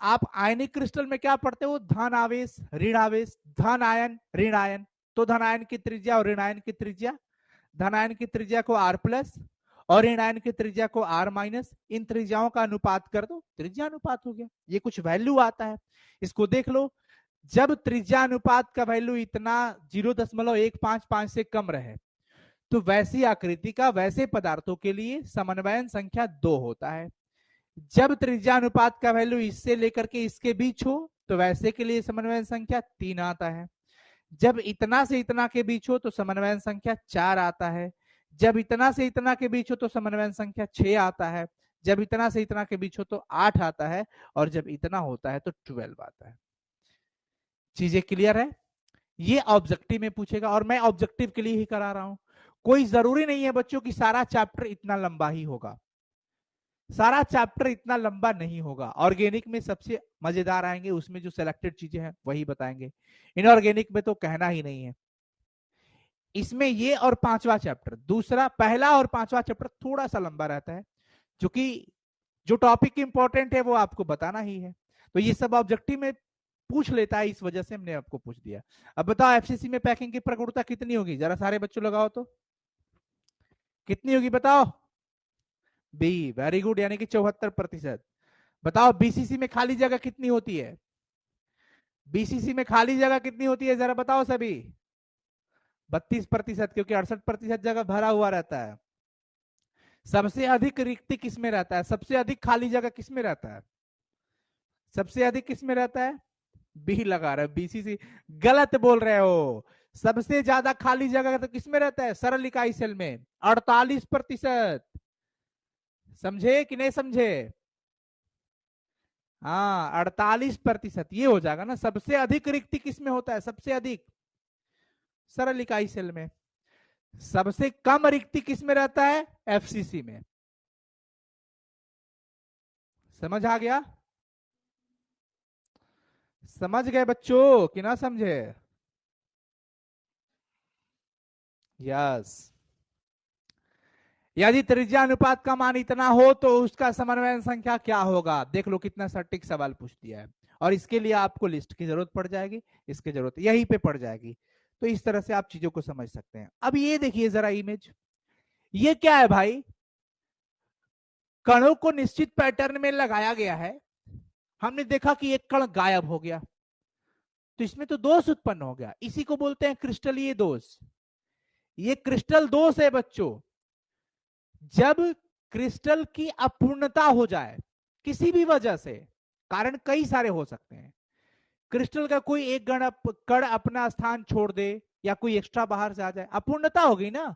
आप आयनिक क्रिस्टल में क्या पढ़ते हो, धन आवेश ऋण आवेश, धन आयन ऋण आयन। तो धन आयन की त्रिज्या और ऋण आयन की त्रिज्या, धन आयन की त्रिज्या को आर प्लस और ऋण आयन की त्रिज्या को आर माइनस, इन त्रिज्याओं का अनुपात कर दो, त्रिज्या अनुपात हो गया। ये कुछ वैल्यू आता है, इसको देख लो। जब त्रिज्या अनुपात का वैल्यू इतना 0.155 से कम रहे, तो वैसी आकृति का वैसे पदार्थों के लिए समन्वयन संख्या 2 होता है। जब त्रिज्यानुपात का वैल्यू इससे लेकर के इसके बीच हो, तो वैसे के लिए समन्वयन संख्या 3 आता है। जब इतना से इतना के बीच हो तो समन्वयन संख्या 4 आता है। जब इतना से इतना के बीच हो तो समन्वयन संख्या 6 आता है। जब इतना से इतना के बीच हो तो 8 आता है। और जब इतना होता है तो 12 आता है। चीजें क्लियर है? ये ऑब्जेक्टिव में पूछेगा, और मैं ऑब्जेक्टिव के लिए ही करा रहा हूं। कोई जरूरी नहीं है बच्चों की सारा चैप्टर इतना लंबा ही होगा, सारा चैप्टर इतना लंबा नहीं होगा। ऑर्गेनिक में सबसे मजेदार आएंगे, उसमें जो सिलेक्टेड चीजें हैं वही बताएंगे। इनऑर्गेनिक में तो कहना ही नहीं है। इसमें ये और 5वां चैप्टर, दूसरा, पहला और 5वां चैप्टर थोड़ा सा लंबा रहता है, क्योंकि जो टॉपिक इंपॉर्टेंट है वो आपको बताना ही है। तो ये सब ऑब्जेक्टिव में पूछ लेता है, इस वजह से हमने आपको पूछ दिया। अब बताओ एफसीसी में पैकिंग की प्रगुणता कितनी होगी, जरा सारे बच्चों लगाओ तो, कितनी होगी बताओ। बी, वेरी गुड, यानी कि 74%। बताओ बीसीसी में खाली जगह कितनी होती है, बीसीसी में खाली जगह कितनी होती है, जरा बताओ सभी। 32%, क्योंकि 68% जगह भरा हुआ रहता है। सबसे अधिक रिक्ति किसमें रहता है, सबसे अधिक खाली जगह किसमें रहता है, सबसे अधिक किसमें रहता है, बी लगा रहे हो, बीसीसी गलत बोल रहे हो। सबसे ज्यादा खाली जगह तो किसमें रहता है, सरल इकाई सेल में, 48%। समझे कि नहीं समझे? हाँ, 48%, ये हो जाएगा ना। सबसे अधिक रिक्ति किसमें होता है, सबसे अधिक सरल इकाई सेल में। सबसे कम रिक्ति किसमें रहता है, एफसीसी में। समझ आ गया? समझ गए बच्चों कि ना समझे? यस। यदि त्रिज्या अनुपात का मान इतना हो तो उसका समन्वय संख्या क्या होगा। देख लो कितना सटीक सवाल पूछ दिया है। और इसके लिए आपको लिस्ट की जरूरत पड़ जाएगी, इसकी जरूरत यहीं पे पड़ जाएगी। तो इस तरह से आप चीजों को समझ सकते हैं। अब ये देखिए जरा इमेज, ये क्या है भाई, कणों को निश्चित पैटर्न में लगाया गया है। हमने देखा कि एक कण गायब हो गया, तो इसमें तो दोष उत्पन्न हो गया, इसी को बोलते हैं क्रिस्टलीय दोष। ये क्रिस्टल दोष है बच्चों। जब क्रिस्टल की अपूर्णता हो जाए किसी भी वजह से, कारण कई सारे हो सकते हैं, क्रिस्टल का कोई एक कण अपना स्थान छोड़ दे या कोई एक्स्ट्रा बाहर से आ जाए, अपूर्णता हो गई ना।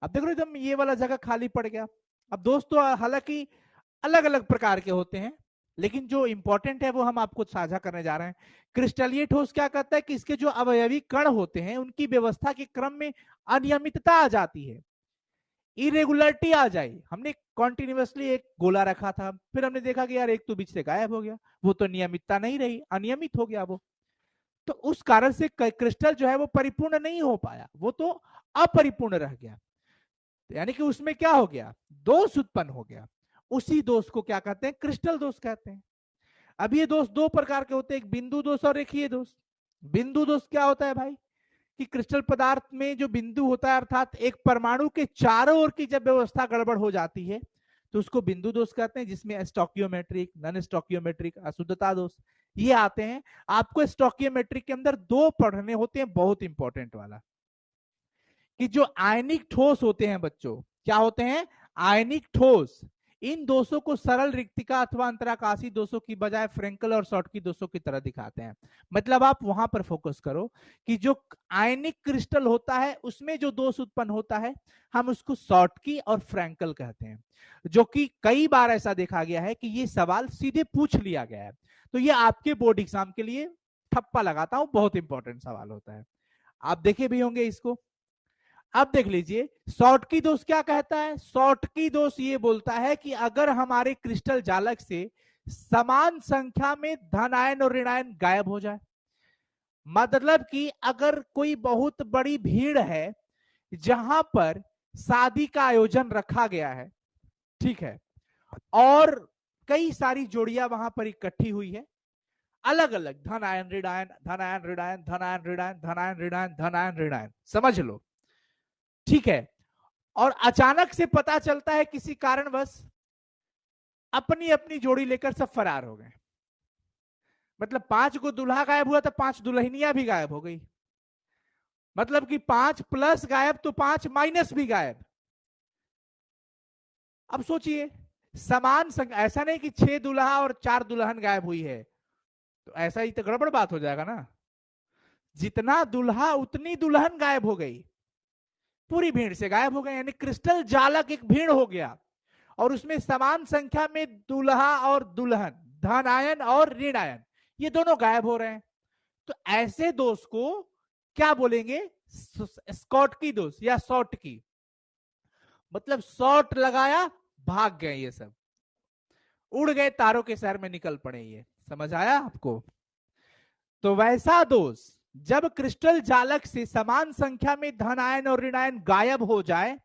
अब देख लो एकदम ये वाला जगह खाली पड़ गया। अब दोस्तों हालांकि अलग अलग प्रकार के होते हैं, लेकिन जो इंपॉर्टेंट है वो हम आपको साझा करने जा रहे हैं। क्रिस्टलीय ठोस क्या कहता है कि इसके जो अवयवी कण होते हैं उनकी व्यवस्था के क्रम में अनियमितता आ जाती है, इरेगुलरिटी आ जाए। हमने कॉन्टिन्यूसली एक गोला रखा था, फिर हमने देखा कि यार एक तो बीच से गायब हो गया, वो तो नियमितता नहीं रही, अनियमित हो गया वो। तो उस कारण से क्रिस्टल जो है वो परिपूर्ण नहीं हो पाया, वो तो अपरिपूर्ण रह गया। यानी कि उसमें क्या हो गया, दोष उत्पन्न हो गया। उसी दोष को क्या कहते हैं, क्रिस्टल दोष कहते हैं। अब ये दोष दो प्रकार के होते हैं, एक बिंदु दोष और एक ये दोष। बिंदु दोष क्या होता है भाई, कि क्रिस्टल पदार्थ में जो बिंदु होता है, अर्थात एक परमाणु के चारों ओर की जब व्यवस्था गड़बड़ हो जाती है तो उसको बिंदु दोष कहते हैं, जिसमें स्टोकियोमेट्रिक, नॉन स्टोकियोमेट्रिक, अशुद्धता दोष ये आते हैं। आपको स्टोकियोमेट्रिक के अंदर दो पढ़ने होते हैं, बहुत इंपॉर्टेंट वाला, कि जो आयनिक ठोस होते हैं बच्चों, क्या होते हैं, आयनिक ठोस। इन दोषों को सरल रिक्तिका अथवा अंतराकाशी दोषों की बजाय फ्रेंकल और शॉर्टकी दोषों की तरह दिखाते हैं। मतलब आप वहां पर फोकस करो कि जो आयनिक क्रिस्टल होता है उसमें जो दोष उत्पन्न होता है हम उसको शॉर्टकी और फ्रेंकल कहते हैं, जो कि कई बार ऐसा देखा गया है कि ये सवाल सीधे पूछ लिया गया है। तो ये आपके बोर्ड एग्जाम के लिए ठप्पा लगाता हूं, बहुत इंपॉर्टेंट सवाल होता है, आप देखे भी होंगे इसको। अब देख लीजिए शॉर्टकी दोष क्या कहता है। शॉर्टकी दोष ये बोलता है कि अगर हमारे क्रिस्टल जालक से समान संख्या में धन आयन और ऋण आयन गायब हो जाए, मतलब कि अगर कोई बहुत बड़ी भीड़ है जहां पर शादी का आयोजन रखा गया है, ठीक है, और कई सारी जोड़ियां वहां पर इकट्ठी हुई है, अलग अलग धन आयन ऋण आयन, धन आयन ऋण आयन, धन आयन ऋण आयन, धन आयन ऋण आयन, धन आयन ऋण आयन, समझ लो, ठीक है। और अचानक से पता चलता है किसी कारणवश अपनी अपनी जोड़ी लेकर सब फरार हो गए, मतलब 5 को दूल्हा गायब हुआ तो 5 दुल्हनियां भी गायब हो गई, मतलब कि 5 प्लस गायब तो 5 माइनस भी गायब। अब सोचिए समान संख्या, ऐसा नहीं कि 6 दूल्हा और 4 दुल्हन गायब हुई है, तो ऐसा ही तो गड़बड़ बात हो जाएगा ना। जितना दूल्हा उतनी दुल्हन गायब हो गई, पूरी भीड़ से गायब हो गए, यानी क्रिस्टल जालक एक भीड़ हो गया और उसमें समान संख्या में दूल्हा और दुल्हन, धन आयन और ऋण आयन, ये दोनों गायब हो रहे हैं। तो ऐसे दोष को क्या बोलेंगे, स्कॉटकी दोष या शॉर्टकी। मतलब शॉर्ट लगाया, भाग गए ये सब, उड़ गए तारों के शहर में निकल पड़े, ये समझ आया आपको। तो वैसा दोष जब क्रिस्टल जालक से समान संख्या में धन आयन और ऋण आयन गायब हो जाए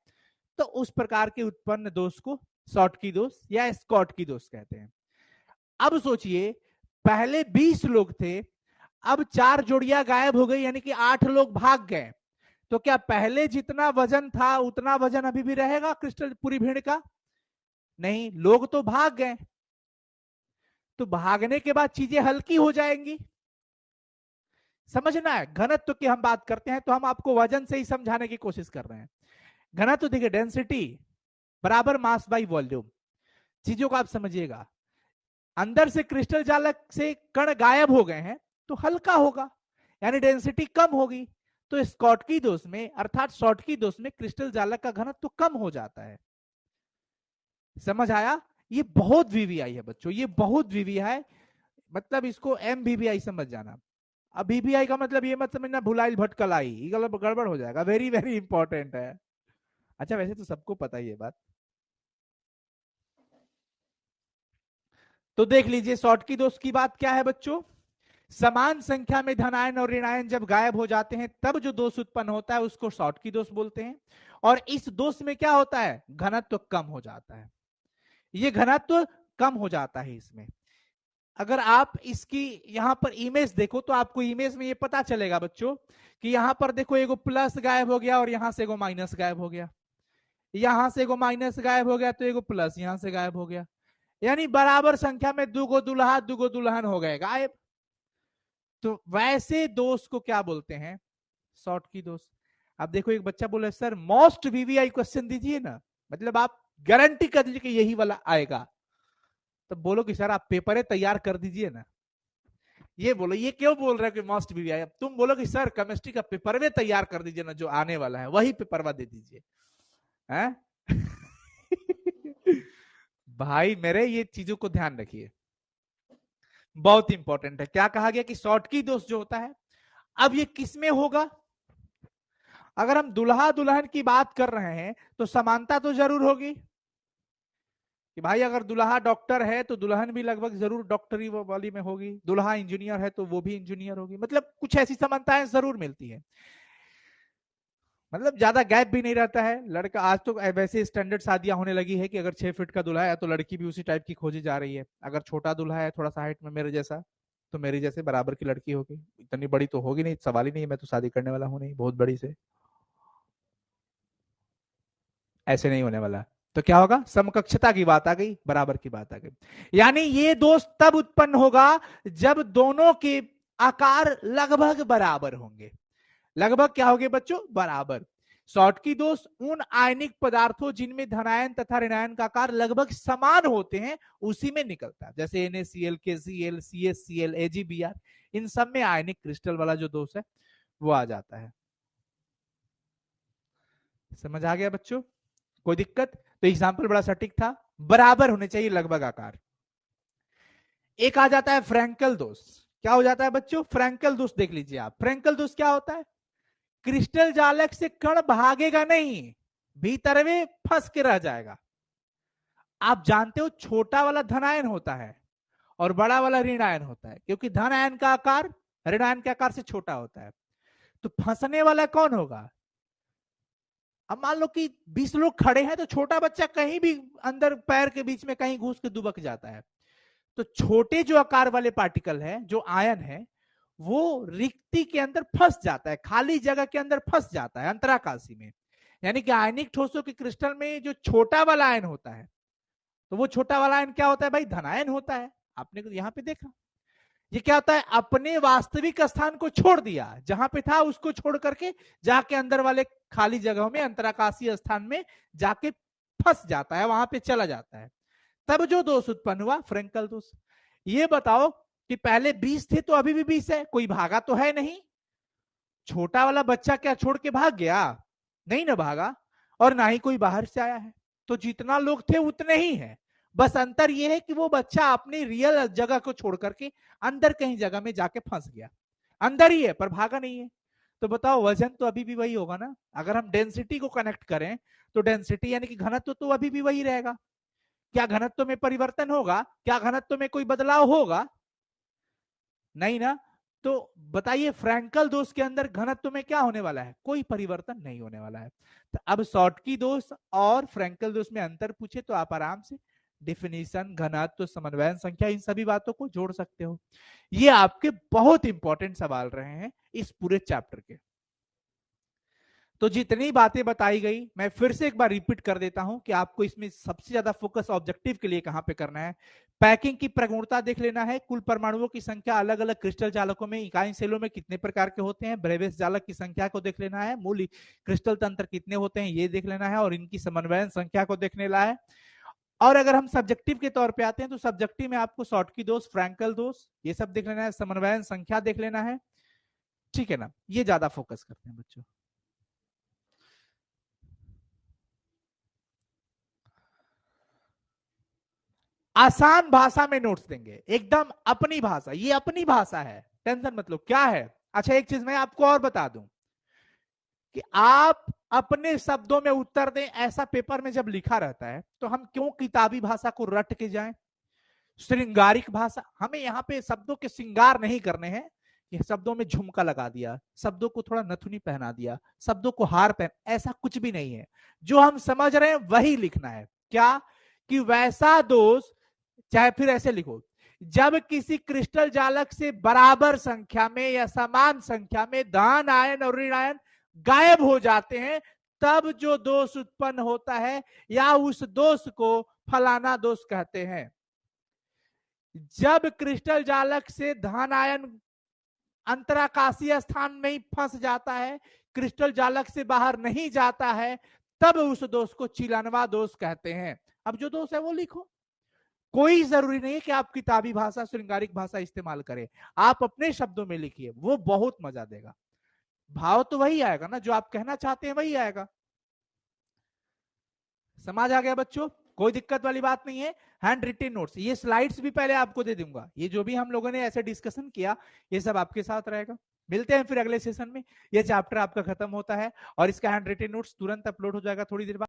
तो उस प्रकार के उत्पन्न दोष को शॉर्टकी दोष या स्कॉटकी दोष कहते हैं। अब सोचिए पहले 20 लोग थे, अब 4 जोड़ियां गायब हो गई, यानी कि 8 लोग भाग गए, तो क्या पहले जितना वजन था उतना वजन अभी भी रहेगा क्रिस्टल पूरी भीड़ का? नहीं, लोग तो भाग गए, तो भागने के बाद चीजें हल्की हो जाएंगी। समझना है, घनत्व की हम बात करते हैं तो हम आपको वजन से ही समझाने की कोशिश कर रहे हैं। घनत्व देखिए, डेंसिटी बराबर मास बाई वॉल्यूम, चीजों को आप समझिएगा। अंदर से क्रिस्टल जालक से कण गायब हो गए हैं तो हल्का होगा, यानी डेंसिटी कम होगी। तो स्कॉटकी दोष में अर्थात शॉर्टकी दोष में क्रिस्टल जालक का घनत्व तो कम हो जाता है। समझ आया? ये बहुत वीवीआई है बच्चों, ये बहुत वीवीआई है, मतलब इसको एमवीवीआई समझ जाना। अब वीवीआई का मतलब ये मत समझना भुलाइल भटकलाई, गड़बड़ हो जाएगा, वेरी वेरी इंपॉर्टेंट है। अच्छा वैसे तो सबको पता ही है बात। तो देख लीजिए शॉर्टकी दोष की बात क्या है बच्चों, समान संख्या में धनायन और ऋणायन जब गायब हो जाते हैं तब जो दोष उत्पन्न होता है उसको शॉर्टकी दोष बोलते हैं। और इस दोष में क्या होता है, घनत्व कम हो जाता है, ये घनत्व कम हो जाता है इसमें। अगर आप इसकी यहां पर इमेज देखो तो आपको इमेज में ये पता चलेगा बच्चों कि यहां पर देखो एगो प्लस गायब हो गया और यहां से एगो माइनस गायब हो गया, यहां से एगो माइनस गायब हो गया तो एगो प्लस यहां से गायब हो गया, यानी बराबर संख्या में दुगो दुल्हा दुगो दुल्हन हो गए गायब। तो वैसे दोष को क्या बोलते हैं, शॉर्ट की दोष। अब देखो एक बच्चा बोले सर मोस्ट वीवीआई क्वेश्चन दीजिए ना, मतलब आप गारंटी कर दीजिए कि यही वाला आएगा, तो बोलो कि सर आप पेपर तैयार कर दीजिए ना। ये बोलो, ये क्यों बोल रहे हो कि मोस्ट वीवीआई, अब तुम बोलो कि सर केमिस्ट्री का पेपर में तैयार कर दीजिए ना, जो आने वाला है वही पेपर दे दीजिए हैं? भाई मेरे ये चीजों को ध्यान रखिए, बहुत इंपॉर्टेंट है। क्या कहा गया कि शॉर्ट की दोष जो होता है, अब ये किस में होगा, अगर हम दुल्हा दुल्हन की बात कर रहे हैं तो समानता तो जरूर होगी कि भाई अगर दुल्हा डॉक्टर है तो दुल्हन भी लगभग जरूर डॉक्टरी वाली में होगी, दुल्हा इंजीनियर है तो वो भी इंजीनियर होगी, मतलब कुछ ऐसी समानताएं जरूर मिलती है, मतलब ज्यादा गैप भी नहीं रहता है। लड़का आज तो वैसे स्टैंडर्ड शादियां होने लगी है कि अगर 6 फीट का दुल्हा है तो लड़की भी उसी टाइप की खोजी जा रही है, अगर छोटा दुल्हा है थोड़ा सा हाइट में मेरे जैसा तो मेरी जैसे बराबर की लड़की होगी, इतनी बड़ी तो होगी नहीं, सवाल ही नहीं है, मैं तो शादी करने वाला हूं नहीं बहुत बड़ी से, ऐसे नहीं होने वाला। तो क्या होगा, समकक्षता की बात आ गई, बराबर की बात आ गई, यानी ये दोष तब उत्पन्न होगा जब दोनों के आकार लगभग बराबर होंगे, लगभग क्या होंगे बच्चों, बराबर। शॉर्टकी दोष उन आयनिक पदार्थों जिनमें धनायन तथा ऋणायन का आकार लगभग समान होते हैं उसी में निकलता है, जैसे NaCl, KCl, CaCl, AgBr, इन सब में आयनिक क्रिस्टल वाला जो दोष है वो आ जाता है। समझ आ गया बच्चों, कोई दिक्कत? तो एग्जाम्पल बड़ा सटीक था, बराबर होने चाहिए लगभग आकार। एक आ जाता है फ्रैंकल दोष, क्या हो जाता है बच्चों, फ्रैंकल दोष देख लीजिए आप, फ्रैंकल दोष क्या होता है, क्रिस्टल जालक से कण भागेगा नहीं, भीतर में फंस के रह जाएगा। आप जानते हो छोटा वाला धनायन होता है और बड़ा वाला ऋणायन होता है, क्योंकि धनायन का आकार ऋणायन के आकार से छोटा होता है, तो फंसने वाला कौन होगा। अब मान लो कि 20 लोग खड़े हैं तो छोटा बच्चा कहीं भी अंदर पैर के बीच में कहीं घुस के दुबक जाता है, तो छोटे जो आकार वाले पार्टिकल है जो आयन है वो रिक्ति के अंदर फंस जाता है, खाली जगह के अंदर फंस जाता है अंतराकाशी में, यानी कि आयनिक ठोसों के क्रिस्टल में जो छोटा वाला आयन होता है तो वो छोटा वाला आयन क्या होता है भाई, धनायन होता है। आपने यहां पे देखा ये क्या होता है, अपने वास्तविक स्थान को छोड़ दिया, जहां पे था उसको छोड़ करके जाके अंदर वाले खाली जगहों में अंतराकाशीय स्थान में जाके फंस जाता है, वहां पे चला जाता है, तब जो दोष उत्पन्न हुआ फ्रैंकल दोष। ये बताओ कि पहले 20 थे तो अभी भी 20 है, कोई भागा तो है नहीं, छोटा वाला बच्चा क्या छोड़ के भाग गया, नहीं ना भागा, और ना ही कोई बाहर से आया है, तो जितना लोग थे उतने ही है, बस अंतर यह है कि वो बच्चा अपनी रियल जगह को छोड़ करके अंदर कहीं जगह में जाके फंस गया, अंदर ही है पर भागा नहीं है। तो बताओ वजन तो अभी भी वही होगा ना, अगर हम डेंसिटी को कनेक्ट करें तो डेंसिटी यानी कि घनत्व तो अभी भी वही रहेगा, क्या घनत्व में परिवर्तन होगा, क्या घनत्व में कोई बदलाव होगा, नहीं ना। तो बताइए फ्रैंकल दोष के अंदर घनत्व में क्या होने वाला है, कोई परिवर्तन नहीं होने वाला है। तो अब शॉर्टकी दोष और फ्रैंकल दोष में अंतर पूछे तो आप आराम से डिफिनीशन, घनत्व, समन्वयन संख्या, इन सभी बातों को जोड़ सकते हो। ये आपके बहुत इंपॉर्टेंट सवाल रहे हैं इस पूरे चैप्टर के। तो जितनी बातें बताई गई मैं फिर से एक बार रिपीट कर देता हूं कि आपको इसमें सबसे ज्यादा फोकस ऑब्जेक्टिव के लिए कहां पे करना है, पैकिंग की प्रगुणता देख लेना है, कुल परमाणुओं की संख्या अलग अलग क्रिस्टल जालकों में इकाई सेलों में कितने प्रकार के होते हैं, ब्रेविस जालक की संख्या को देख लेना है, मूल क्रिस्टल तंत्र कितने होते हैं ये देख लेना है, और इनकी समन्वयन संख्या को देख लेना है। और अगर हम सब्जेक्टिव के तौर पे आते हैं तो सब्जेक्टिव में आपको शॉर्टकी दोष, फ्रैंकल दोष, ये सब देख लेना है, समन्वयन संख्या देख लेना है, ठीक है ना, ये ज्यादा फोकस करते हैं बच्चों। आसान भाषा में नोट्स देंगे, एकदम अपनी भाषा, ये अपनी भाषा है, टेंशन मतलब क्या है। अच्छा एक चीज मैं आपको और बता दूं कि आप अपने शब्दों में उत्तर दें, ऐसा पेपर में जब लिखा रहता है तो हम क्यों किताबी भाषा को रट के जाएं, श्रृंगारिक भाषा, हमें यहाँ पे शब्दों के श्रृंगार नहीं करने हैं, ये शब्दों में झुमका लगा दिया, शब्दों को थोड़ा नथुनी पहना दिया, शब्दों को हार पहन, ऐसा कुछ भी नहीं है। जो हम समझ रहे हैं वही लिखना है। क्या कि वैसा दोष, चाहे फिर ऐसे लिखो, जब किसी क्रिस्टल जालक से बराबर संख्या में या समान संख्या में धन आयन और ऋण आयन गायब हो जाते हैं, तब जो दोष उत्पन्न होता है या उस दोष को फलाना दोष कहते हैं। जब क्रिस्टल जालक से धन आयन अंतराकाशीय स्थान में ही फंस जाता है, क्रिस्टल जालक से बाहर नहीं जाता है, तब उस दोष को चिलनवा दोष कहते हैं। अब जो दोष है वो लिखो, कोई जरूरी नहीं है कि आप किताबी भाषा, श्रृंगारिक भाषा इस्तेमाल करें, आप अपने शब्दों में लिखिए, वो बहुत मजा देगा। भाव तो वही आएगा ना, जो आप कहना चाहते हैं वही आएगा। समझ आ गया बच्चों? कोई दिक्कत वाली बात नहीं है। हैंड रिटेन नोट्स, ये स्लाइड्स भी पहले आपको दे दूंगा, ये जो भी हम लोगों ने ऐसे डिस्कशन किया ये सब आपके साथ रहेगा। मिलते हैं फिर अगले सेशन में। ये चैप्टर आपका खत्म होता है और इसका हैंड रिटेन नोट्स तुरंत अपलोड हो जाएगा थोड़ी देर बाद।